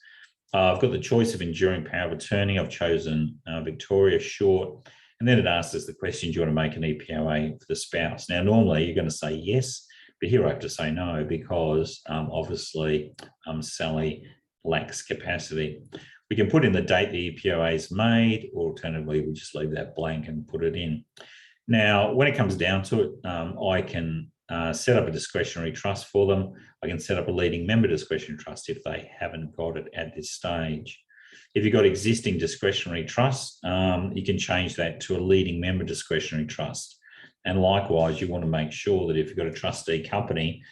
I've got the choice of enduring power of attorney. I've chosen Victoria Short. And then it asks us the question, do you want to make an EPOA for the spouse? Now, normally you're going to say yes, but here I have to say no, because obviously Sally lacks capacity. We can put in the date the EPOA is made, or alternatively, we just leave that blank and put it in. Now, when it comes down to it, I can set up a discretionary trust for them. I can set up a leading member discretionary trust if they haven't got it at this stage. If you've got existing discretionary trust, you can change that to a leading member discretionary trust. And likewise, you want to make sure that if you've got a trustee company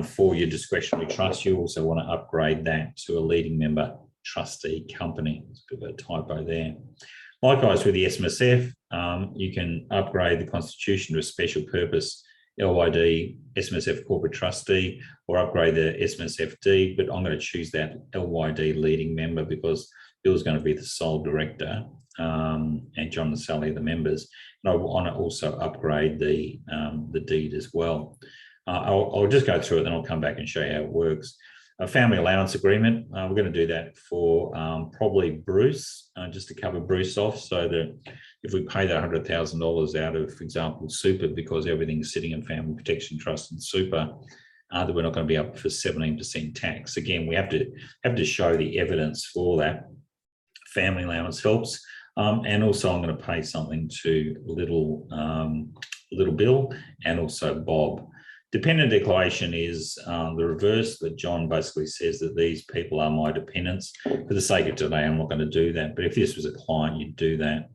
for your discretionary trust, you also want to upgrade that to a leading member trustee company. There's a bit of a typo there. Likewise, with the SMSF, you can upgrade the constitution to a special purpose LYD SMSF corporate trustee, or upgrade the SMSF deed, but I'm going to choose that LYD leading member because Bill's going to be the sole director and John and Sally are the members. I want to also upgrade the deed as well. I'll just go through it, then I'll come back and show you how it works. A family allowance agreement, we're going to do that for probably Bruce, just to cover Bruce off, so that if we pay that $100,000 out of, for example, super, because everything's sitting in family protection trust and super, that we're not going to be up for 17% tax. Again, we have to show the evidence for that. Family allowance helps. And also I'm going to pay something to little Bill and also Bob. Dependent declaration is the reverse, that John basically says that these people are my dependents. For the sake of today, I'm not going to do that. But if this was a client, you'd do that.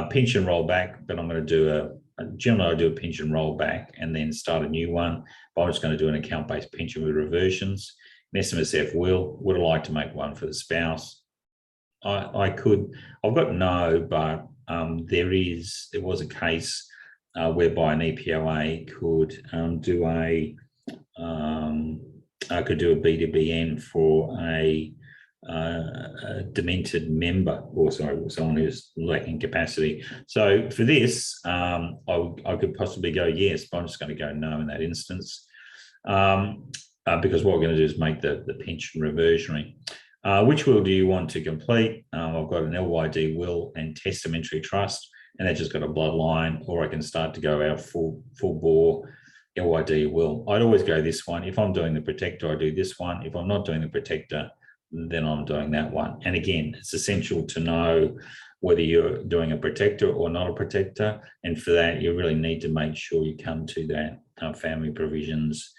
Pension rollback, but I'm going to do generally I do a pension rollback and then start a new one. But I'm just going to do an account-based pension with reversions. An SMSF will, would I like to make one for the spouse? I could, I've got no, but there was a case whereby an EPOA could do a B2BN for a demented member, or sorry, someone who's lacking capacity. So for this, I could possibly go yes, but I'm just going to go no in that instance, because what we're going to do is make the pension reversionary. Which will do you want to complete? I've got an LYD will and testamentary trust, and that's just got a bloodline, or I can start to go our full bore LYD will. I'd always go this one. If I'm doing the protector, I do this one. If I'm not doing the protector, then I'm doing that one. And again, it's essential to know whether you're doing a protector or not a protector. And for that, you really need to make sure you come to that family provisions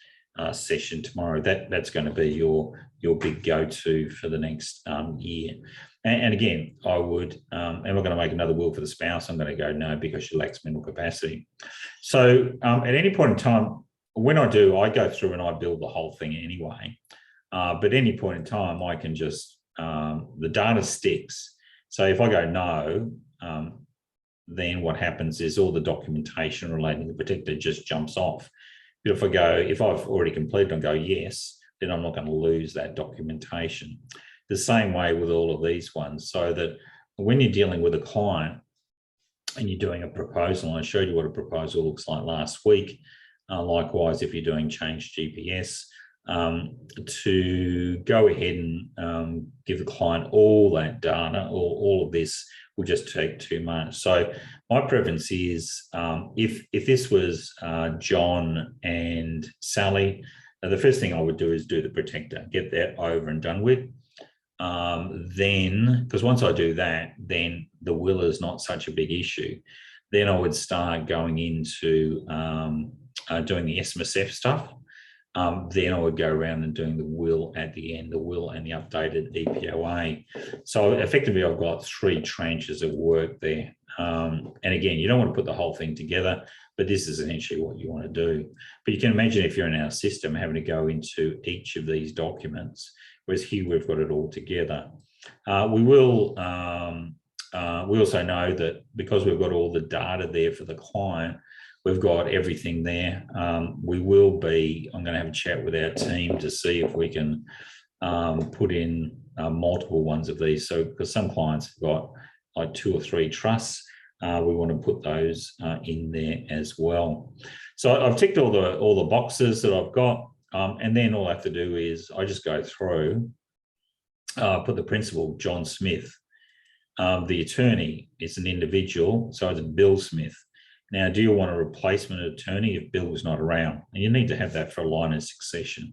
session tomorrow. That's going to be your big go-to for the next year. And again, I would, am I going to make another will for the spouse? I'm going to go no, because she lacks mental capacity. So at any point in time, when I do, I go through and I build the whole thing anyway. But at any point in time, I can just, the data sticks. So if I go no, then what happens is all the documentation relating to the protector just jumps off. But if I've already completed and go yes, then I'm not going to lose that documentation. The same way with all of these ones, so that when you're dealing with a client and you're doing a proposal, and I showed you what a proposal looks like last week. Likewise, if you're doing change GPS, to go ahead and give the client all that data or all of this will just take too much. So my preference is if this was John and Sally, the first thing I would do is do the protector, get that over and done with. Then, because once I do that, then the will is not such a big issue. Then I would start going into doing the SMSF stuff. Then I would go around and doing the will at the end, the will and the updated EPOA. So effectively, I've got 3 tranches of work there. And again, you don't want to put the whole thing together, but this is essentially what you want to do. But you can imagine if you're in our system having to go into each of these documents, whereas here we've got it all together. We also know that because we've got all the data there for the client, we've got everything there. I'm going to have a chat with our team to see if we can put in multiple ones of these. So, because some clients have got like 2 or 3 trusts, we want to put those in there as well. So I've ticked all the boxes that I've got, and then all I have to do is I just go through, put the principal, John Smith. The attorney is an individual, so it's Bill Smith. Now, do you want a replacement attorney if Bill was not around? And you need to have that for a line of succession.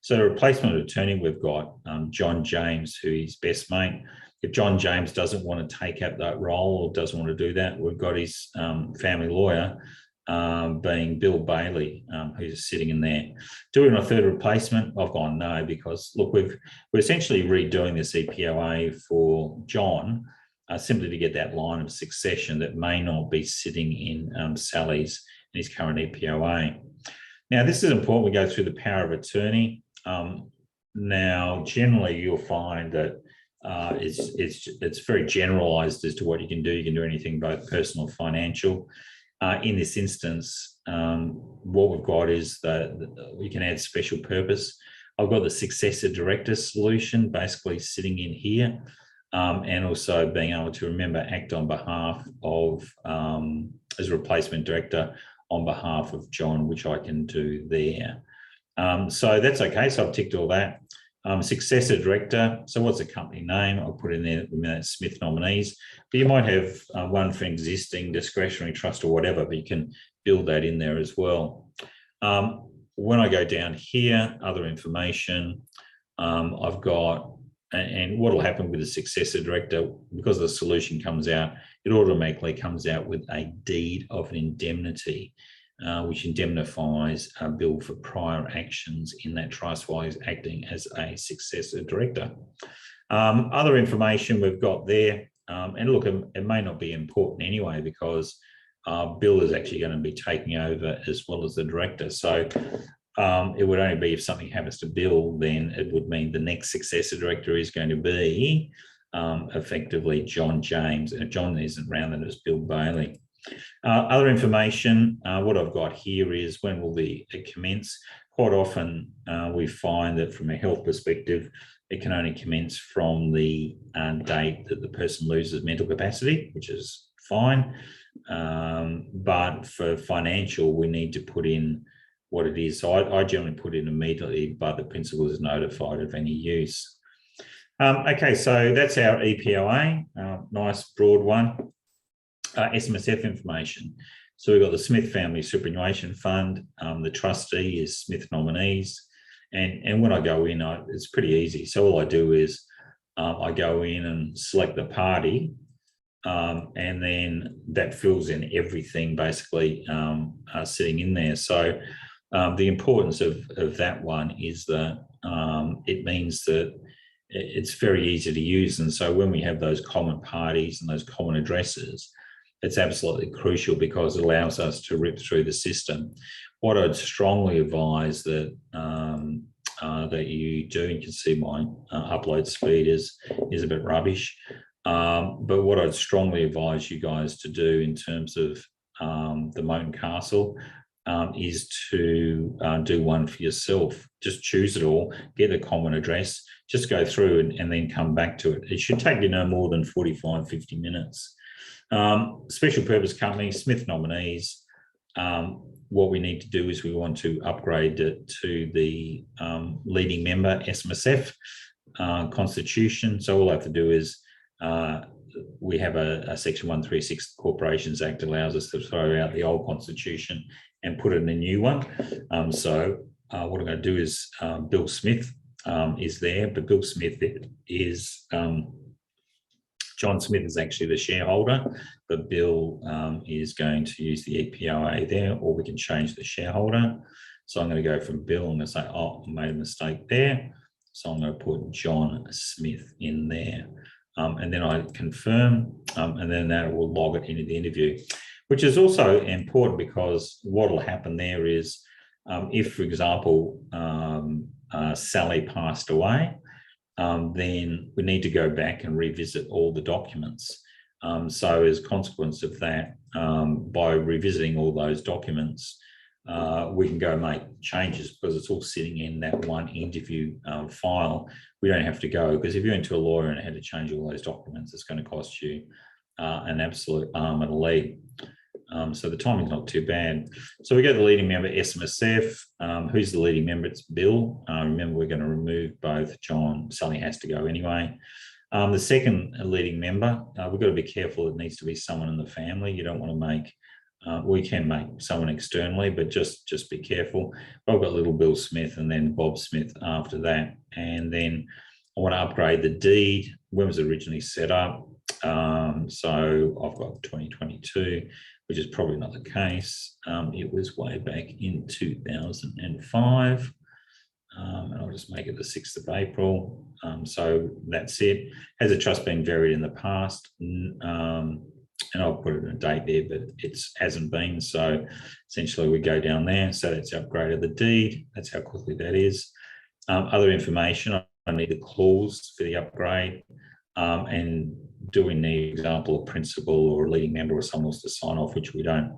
So a replacement attorney, we've got John James, who is best mate. If John James doesn't want to take up that role or doesn't want to do that, we've got his family lawyer, being Bill Bailey, who's sitting in there. Doing a third replacement, I've gone no, because look, we're essentially redoing this EPOA for John, simply to get that line of succession that may not be sitting in Sally's in his current EPOA. Now, this is important. We go through the power of attorney. Now, generally, you'll find that it's very generalised as to what you can do. You can do anything, both personal or financial. In this instance, what we've got is that we can add special purpose. I've got the successor director solution basically sitting in here. And also being able to remember act on behalf of as a replacement director on behalf of John, which I can do there. So that's okay. So I've ticked all that. Successor director. So what's the company name? I'll put in there Smith Nominees. But you might have one for existing discretionary trust or whatever, but you can build that in there as well. When I go down here, other information, I've got, and what will happen with the successor director, because the solution comes out, it automatically comes out with a deed of an indemnity, which indemnifies Bill for prior actions in that trust while he's acting as a successor director. Other information we've got there, and look, it may not be important anyway, because Bill is actually going to be taking over as well as the director. So it would only be if something happens to Bill, then it would mean the next successor director is going to be effectively John James. And if John isn't around, then it's Bill Bailey. Other information, what I've got here is when will it commence? Quite often we find that from a health perspective, it can only commence from the date that the person loses mental capacity, which is fine. But for financial, we need to put in what it is. So I generally put in immediately, but the principal is notified of any use. Okay, so that's our EPOA, nice broad one. SMSF information. So we've got the Smith Family Superannuation Fund. The trustee is Smith Nominees. And when I go in, it's pretty easy. So all I do is I go in and select the party, and then that fills in everything basically sitting in there. So the importance of that one is that it means that it's very easy to use. And so when we have those common parties and those common addresses, it's absolutely crucial because it allows us to rip through the system. What I'd strongly advise that that you do, and you can see my upload speed is a bit rubbish, but what I'd strongly advise you guys to do in terms of the Moat and Castle is to do one for yourself. Just choose it all, get a common address, just go through and then come back to it. It should take you no more than 45, 50 minutes. Special purpose company, Smith Nominees. What we need to do is we want to upgrade it to the leading member SMSF constitution. So all I have to do is we have a section 136 Corporations Act allows us to throw out the old constitution and put in a new one. So what I'm going to do is Bill Smith is there, but Bill Smith is John Smith is actually the shareholder, but Bill is going to use the EPOA there, or we can change the shareholder. So I'm going to go from Bill, I'm going to say, oh, I made a mistake there. So I'm going to put John Smith in there. And then I confirm, and then that will log it into the interview, which is also important because what will happen there is if, for example, Sally passed away, then we need to go back and revisit all the documents. So as a consequence of that, by revisiting all those documents, we can go make changes because it's all sitting in that one interview file. We don't have to go, because if you went to a lawyer and had to change all those documents, it's going to cost you an absolute arm and a leg. So the timing's not too bad. So we go to the leading member, SMSF. Who's the leading member? It's Bill. Remember, we're going to remove both. John, Sally has to go anyway. The second leading member, we've got to be careful. It needs to be someone in the family. You don't want to make, we can make someone externally, but just be careful. I've got little Bill Smith and then Bob Smith after that. And then I want to upgrade the deed. When was it originally set up? So I've got 2022. Which is probably not the case. It was way back in 2005. And I'll just make it the 6th of April. So that's it. Has a trust been varied in the past? And I'll put it in a date there, but it hasn't been. So essentially we go down there. So that's the upgrade of the deed. That's how quickly that is. Other information, I need the clause for the upgrade. And do we need, for example, a principal or a leading member or someone else to sign off, which we don't.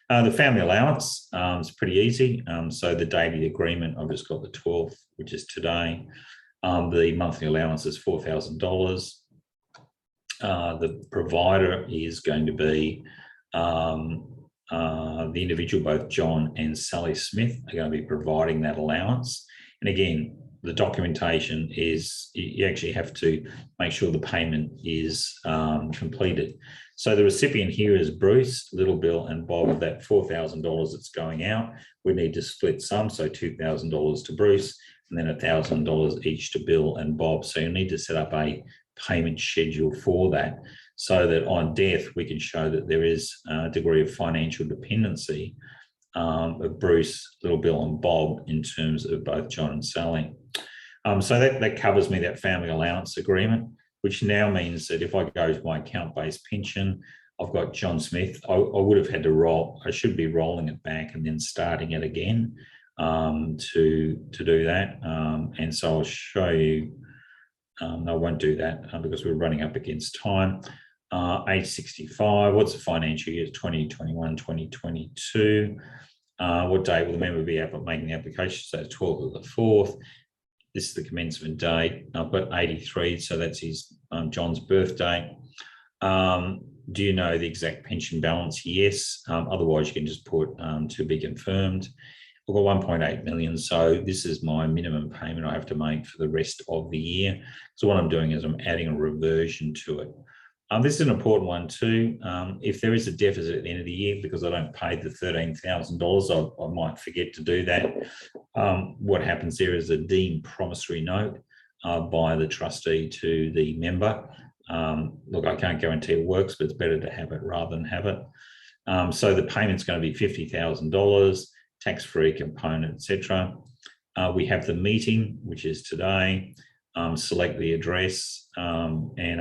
The family allowance is pretty easy. So the date of the agreement, I've just got the 12th, which is today. The monthly allowance is $4,000. The provider is going to be the individual, both John and Sally Smith, are going to be providing that allowance. And again, the documentation is you actually have to make sure the payment is completed. So the recipient here is Bruce, Little Bill and Bob. That $4,000 that's going out, we need to split some, so $2,000 to Bruce and then $1,000 each to Bill and Bob. So you need to set up a payment schedule for that so that on death we can show that there is a degree of financial dependency of Bruce, Little Bill and Bob in terms of both John and Sally. So that covers me, that family allowance agreement, which now means that if I go to my account-based pension, I've got John Smith. I would have had to roll, I should be rolling it back and then starting it again to do that. And so I'll show you, I won't do that because we're running up against time. Age 65, what's the financial year? 2021, 2022. What date will the member be making the application? So 12th of the 4th. This is the commencement date. I've got 83, so that's his John's birthday. Do you know the exact pension balance? Yes. Otherwise, you can just put to be confirmed. I've got 1.8 million, so this is my minimum payment I have to make for the rest of the year. So what I'm doing is I'm adding a reversion to it. This is an important one too. If there is a deficit at the end of the year because I don't pay the $13,000, I might forget to do that. What happens there is a deemed promissory note by the trustee to the member. Look, I can't guarantee it works, but it's better to have it rather than have it. So the payment's going to be $50,000, tax-free component, etc. We have the meeting, which is today. Select the address, and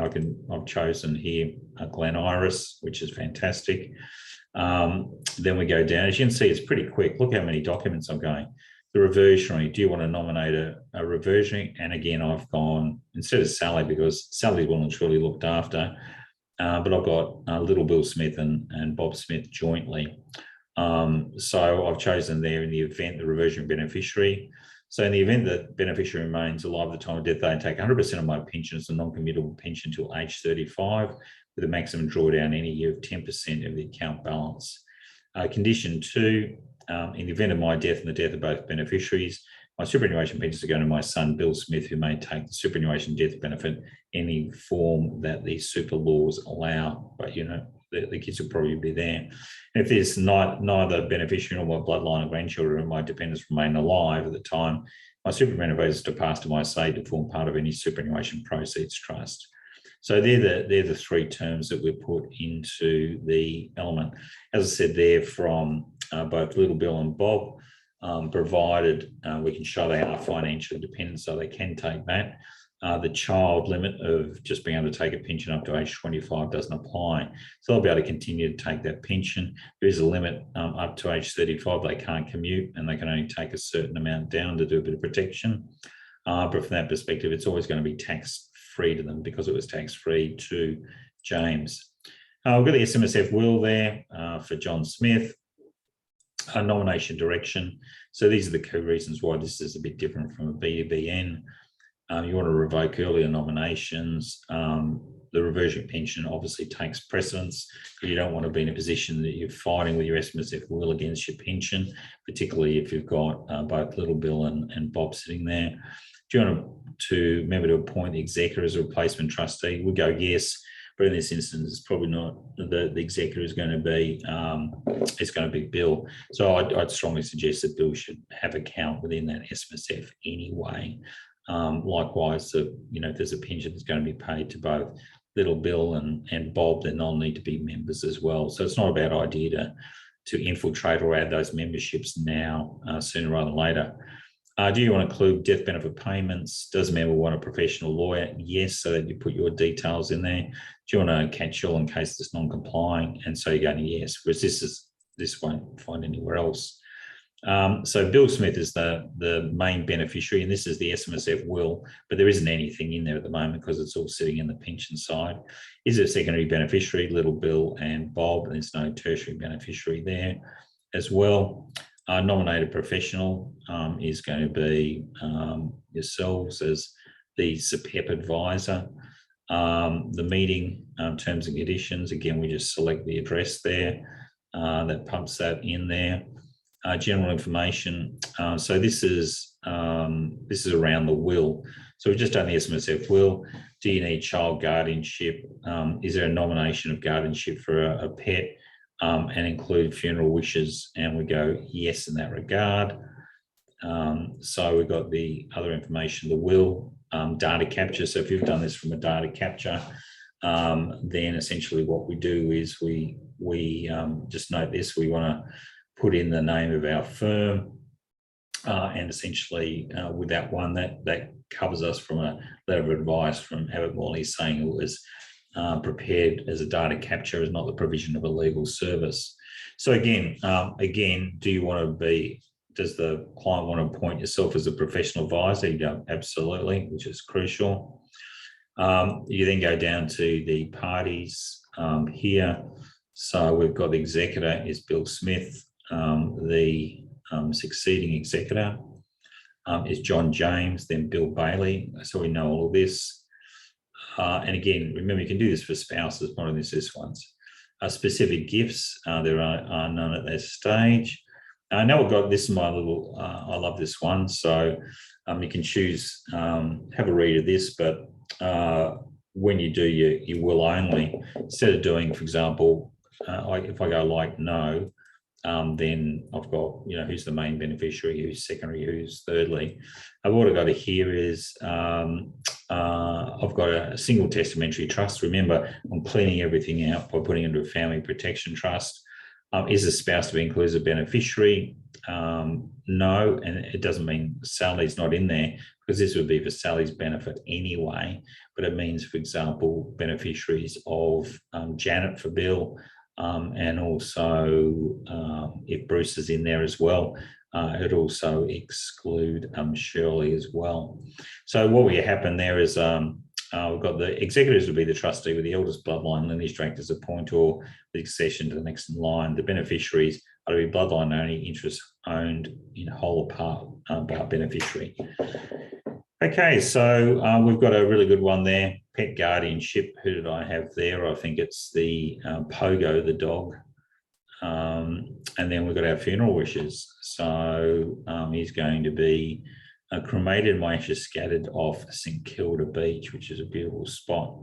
I've chosen here Glen Iris, which is fantastic. Then we go down. As you can see, it's pretty quick. Look how many documents I'm going. The reversionary. Do you want to nominate a reversionary? And again, I've gone instead of Sally because Sally's well and truly looked after, but I've got Little Bill Smith and Bob Smith jointly. So I've chosen there in the event the reversionary beneficiary. So in the event that beneficiary remains alive at the time of death, they take 100% of my pension as a non-commutable pension until age 35, with a maximum drawdown any year of 10% of the account balance. Condition 2, in the event of my death and the death of both beneficiaries, my superannuation pensions are going to my son, Bill Smith, who may take the superannuation death benefit any form that the super laws allow, but the kids will probably be there. And if there's neither beneficiary nor my bloodline or grandchildren or my dependents remain alive at the time, my superannuation to pass to my estate to form part of any superannuation proceeds trust. So they're the three terms that we've put into the element. As I said, they're from both Little Bill and Bob, provided we can show they are financially dependent, so they can take that. The child limit of just being able to take a pension up to age 25 doesn't apply. So they'll be able to continue to take that pension. There is a limit up to age 35. They can't commute and they can only take a certain amount down to do a bit of protection. But from that perspective, it's always going to be tax-free to them because it was tax-free to James. We've got the SMSF will there for John Smith. Nomination direction. So these are the key reasons why this is a bit different from a B2BN. You want to revoke earlier nominations. The reversion pension obviously takes precedence. You don't want to be in a position that you're fighting with your SMSF will against your pension, particularly if you've got both Little Bill and Bob sitting there. Do you want to remember to appoint the executor as a replacement trustee? We'll go yes, but in this instance, it's probably not the executor is going to be, it's going to be Bill. So I'd strongly suggest that Bill should have a count within that SMSF anyway. Likewise, if there's a pension that's going to be paid to both Little Bill and Bob, then they'll need to be members as well. So it's not a bad idea to infiltrate or add those memberships now, sooner rather than later. Do you want to include death benefit payments? Does a member want a professional lawyer? Yes, so that you put your details in there. Do you want to catch-all in case it's non-complying? And so you're going to yes, whereas this won't find anywhere else. So Bill Smith is the main beneficiary, and this is the SMSF will, but there isn't anything in there at the moment because it's all sitting in the pension side. Is it a secondary beneficiary? Little Bill and Bob, and there's no tertiary beneficiary there as well. Nominated professional is going to be yourselves as the SPEP advisor. The meeting terms and conditions, again, we just select the address there. That pumps that in there. General information. So this is around the will. So we've just done the SMSF will. Do you need child guardianship? Is there a nomination of guardianship for a pet? And include funeral wishes, and we go yes in that regard. So we've got the other information, the will, data capture. So if you've done this from a data capture, then essentially what we do is we just note this, we want to put in the name of our firm, and essentially with that one, that covers us from a letter of advice from Abbott Mourly saying it was prepared as a data capture, is not the provision of a legal service. So again, do you want to be, does the client want to appoint yourself as a professional advisor? You go, absolutely, which is crucial. You then go down to the parties here. So we've got the executor is Bill Smith. The succeeding executor is John James, then Bill Bailey. So we know all of this. And again, remember, you can do this for spouses, not only this ones. Specific gifts, there are none at this stage. Now we've got, this is my little, I love this one. So you can choose, have a read of this, but when you do your will only, instead of doing, for example, if I go like no, then I've got, who's the main beneficiary, who's secondary, who's thirdly. What I've got here is I've got a single testamentary trust. Remember, I'm cleaning everything out by putting it into a family protection trust. Is the spouse to be included as a beneficiary? No, and it doesn't mean Sally's not in there, because this would be for Sally's benefit anyway, but it means, for example, beneficiaries of Janet for Bill, and also if Bruce is in there as well, it'd also exclude Shirley as well. So what will happen there is we've got the executors will be the trustee with the eldest bloodline lineage direct as a point, or the accession to the next in line. The beneficiaries are to be bloodline only, interest owned in whole or part by a beneficiary. Okay, so we've got a really good one there. Pet guardianship. Who did I have there? I think it's the Pogo, the dog. And then we've got our funeral wishes. So he's going to be cremated and my ashes scattered off St Kilda Beach, which is a beautiful spot.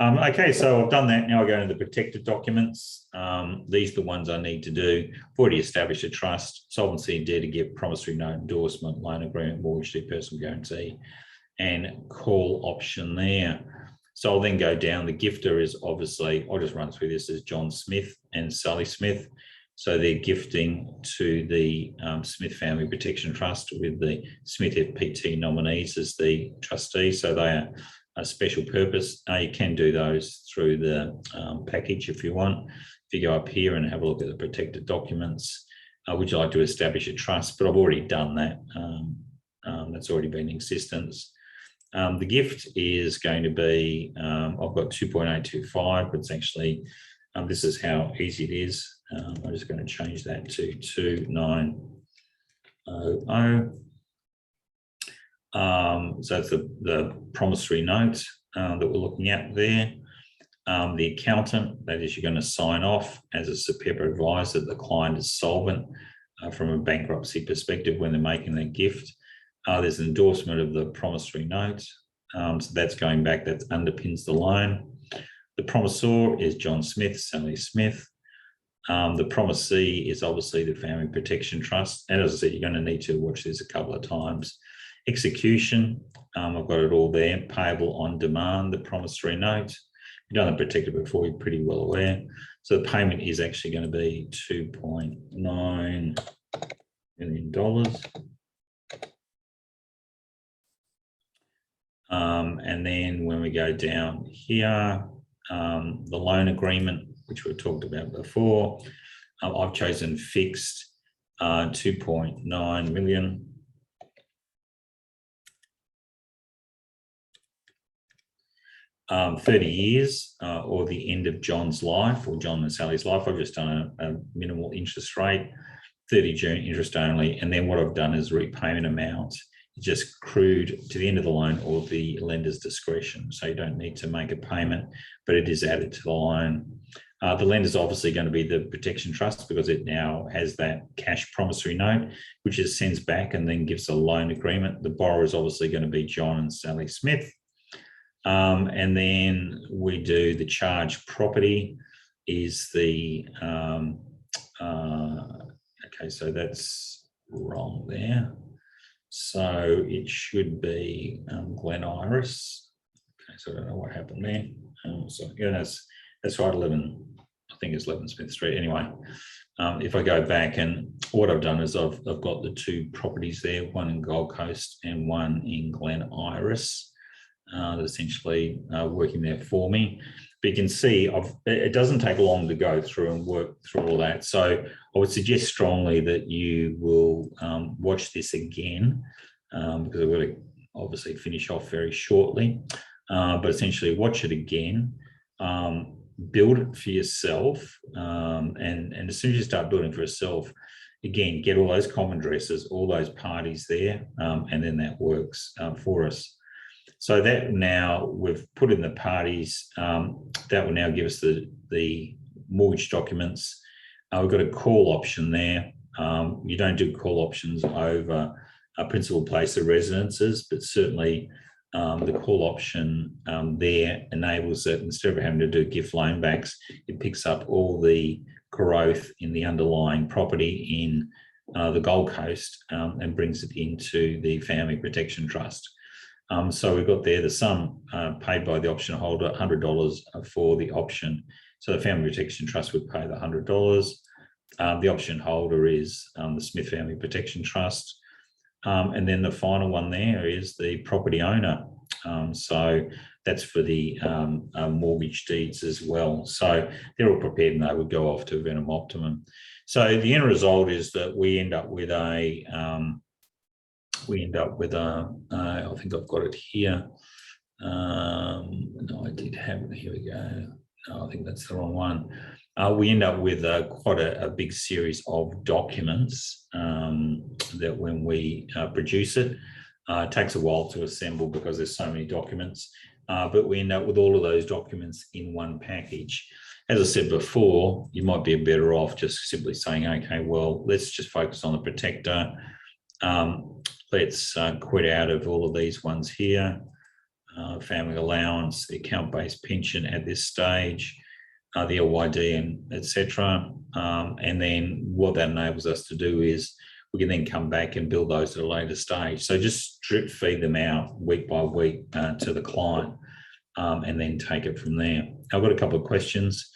Okay, so I've done that. Now I go into the protected documents. These are the ones I need to do. I've already established a trust, solvency and deed to give, promissory note, endorsement, loan agreement, mortgage deed, personal guarantee, and call option there. So I'll then go down. The gifter is obviously, I'll just run through this, as John Smith and Sally Smith. So they're gifting to the Smith Family Protection Trust with the Smith FPT nominees as the trustees. So they are a special purpose. You can do those through the package if you want. If you go up here and have a look at the protected documents, would you like to establish a trust? But I've already done that. That's already been in existence. The gift is going to be, I've got 2.825, but it's actually, this is how easy it is. I'm just going to change that to 2900. So it's the promissory note that we're looking at there. The accountant, that is, you're going to sign off as a superb advisor that the client is solvent from a bankruptcy perspective when they're making their gift. There's an endorsement of the promissory note. So that's going back, that underpins the loan. The promisor is John Smith, Sally Smith. The promisee is obviously the Family Protection Trust. And as I said, you're going to need to watch this a couple of times. Execution, I've got it all there. Payable on demand, the promissory note. You've done the protected before, you're pretty well aware. So the payment is actually going to be $2.9 million. And then when we go down here, the loan agreement, which we talked about before, I've chosen fixed 2.9 million. $30 years or the end of John's life, or John and Sally's life. I've just done a minimal interest rate, 30 June interest only. And then what I've done is repayment amount just accrued to the end of the loan or the lender's discretion. So you don't need to make a payment, but it is added to the loan. The lender is obviously going to be the protection trust because it now has that cash promissory note, which it sends back and then gives a loan agreement. The borrower is obviously going to be John and Sally Smith. And then we do the charge property is the, okay, so that's wrong there. So it should be Glen Iris. Okay, so I don't know what happened there. So yeah, that's right, 11, I think it's 11 Smith Street. Anyway, if I go back, and what I've done is I've got the two properties there, one in Gold Coast and one in Glen Iris, essentially working there for me. But you can see it doesn't take long to go through and work through all that. So I would suggest strongly that you will watch this again because I've got to obviously finish off very shortly. But essentially watch it again, build it for yourself. And as soon as you start building for yourself, again, get all those common addresses, all those parties there, and then that works for us. So that now we've put in the parties, that will now give us the mortgage documents. We've got a call option there. You don't do call options over a principal place of residences, but certainly the call option there enables that instead of having to do gift loan backs, it picks up all the growth in the underlying property in the Gold Coast and brings it into the Family Protection Trust. So we've got there the sum paid by the option holder, $100 for the option. So the Family Protection Trust would pay the $100. The option holder is the Smith Family Protection Trust. And then the final one there is the property owner. So that's for the mortgage deeds as well. So they're all prepared and they would go off to Venom Optimum. So the end result is that we end up with a, I think I've got it here. No, I did have it. Here we go. No, I think that's the wrong one. We end up with quite a big series of documents that when we produce it, it takes a while to assemble because there's so many documents, but we end up with all of those documents in one package. As I said before, you might be better off just simply saying, okay, well, let's just focus on the protector. Let's quit out of all of these ones here, family allowance, the account-based pension at this stage, the LYD and etc. And then what that enables us to do is we can then come back and build those at a later stage. So just drip feed them out week by week to the client and then take it from there. I've got a couple of questions.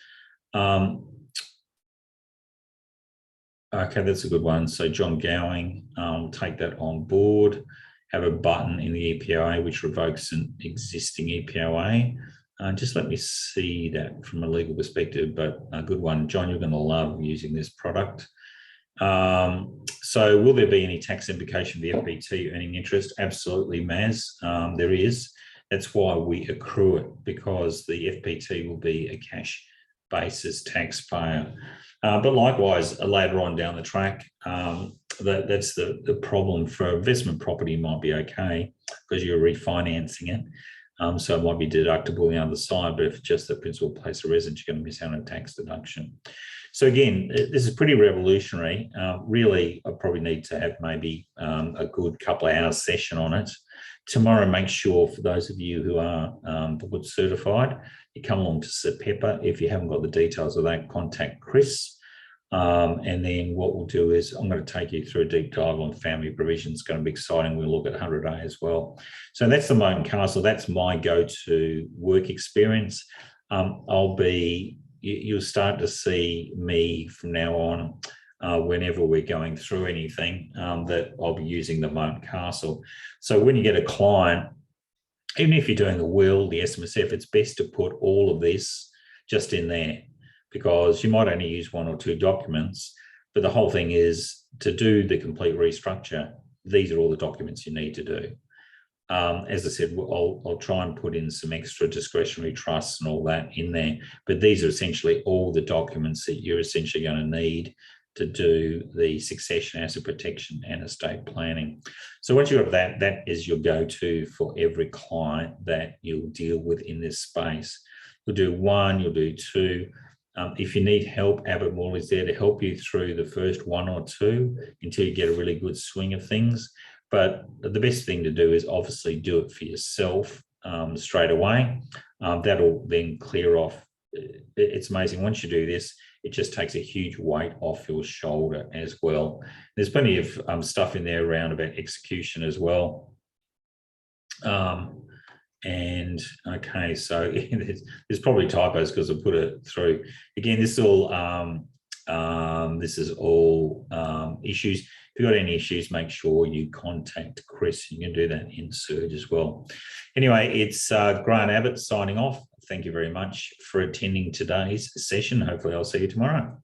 Okay, that's a good one. So John Gowing, take that on board. Have a button in the EPOA which revokes an existing EPOA. Just let me see that from a legal perspective, but a good one. John, you're going to love using this product. So will there be any tax implication for the FPT earning interest? Absolutely, Maz, there is. That's why we accrue it, because the FPT will be a cash basis taxpayer. But likewise, later on down the track, that's the problem. For investment property might be okay because you're refinancing it. So it might be deductible on the other side, but if it's just the principal place of residence, you're going to miss out on a tax deduction. So again, this is pretty revolutionary. Really, I probably need to have maybe a good couple of hours session on it. Tomorrow, make sure for those of you who are board certified, you come along to SMSF. If you haven't got the details of that, contact Chris. And then what we'll do is I'm going to take you through a deep dive on family provision. It's going to be exciting. We'll look at 100A as well. So that's the Moat and Castle. That's my go-to work experience. You'll start to see me from now on whenever we're going through anything that I'll be using the Moat and Castle. So when you get a client, even if you're doing the will, the SMSF, it's best to put all of this just in there, because you might only use one or two documents, but the whole thing is to do the complete restructure. These are all the documents you need to do. As I said, I'll try and put in some extra discretionary trusts and all that in there, but these are essentially all the documents that you're essentially going to need to do the succession, asset protection, and estate planning. So once you have that, that is your go-to for every client that you'll deal with in this space. You'll do one, you'll do two. If you need help, Abbott Mourly is there to help you through the first one or two until you get a really good swing of things. But the best thing to do is obviously do it for yourself straight away. That'll then clear off. It's amazing. Once you do this, it just takes a huge weight off your shoulder as well. There's plenty of stuff in there around about execution as well. And okay, so there's probably typos because I put it through. Again, this is all issues. If you've got any issues, make sure you contact Chris. You can do that in Surge as well. Anyway, it's Grant Abbott signing off. Thank you very much for attending today's session. Hopefully I'll see you tomorrow.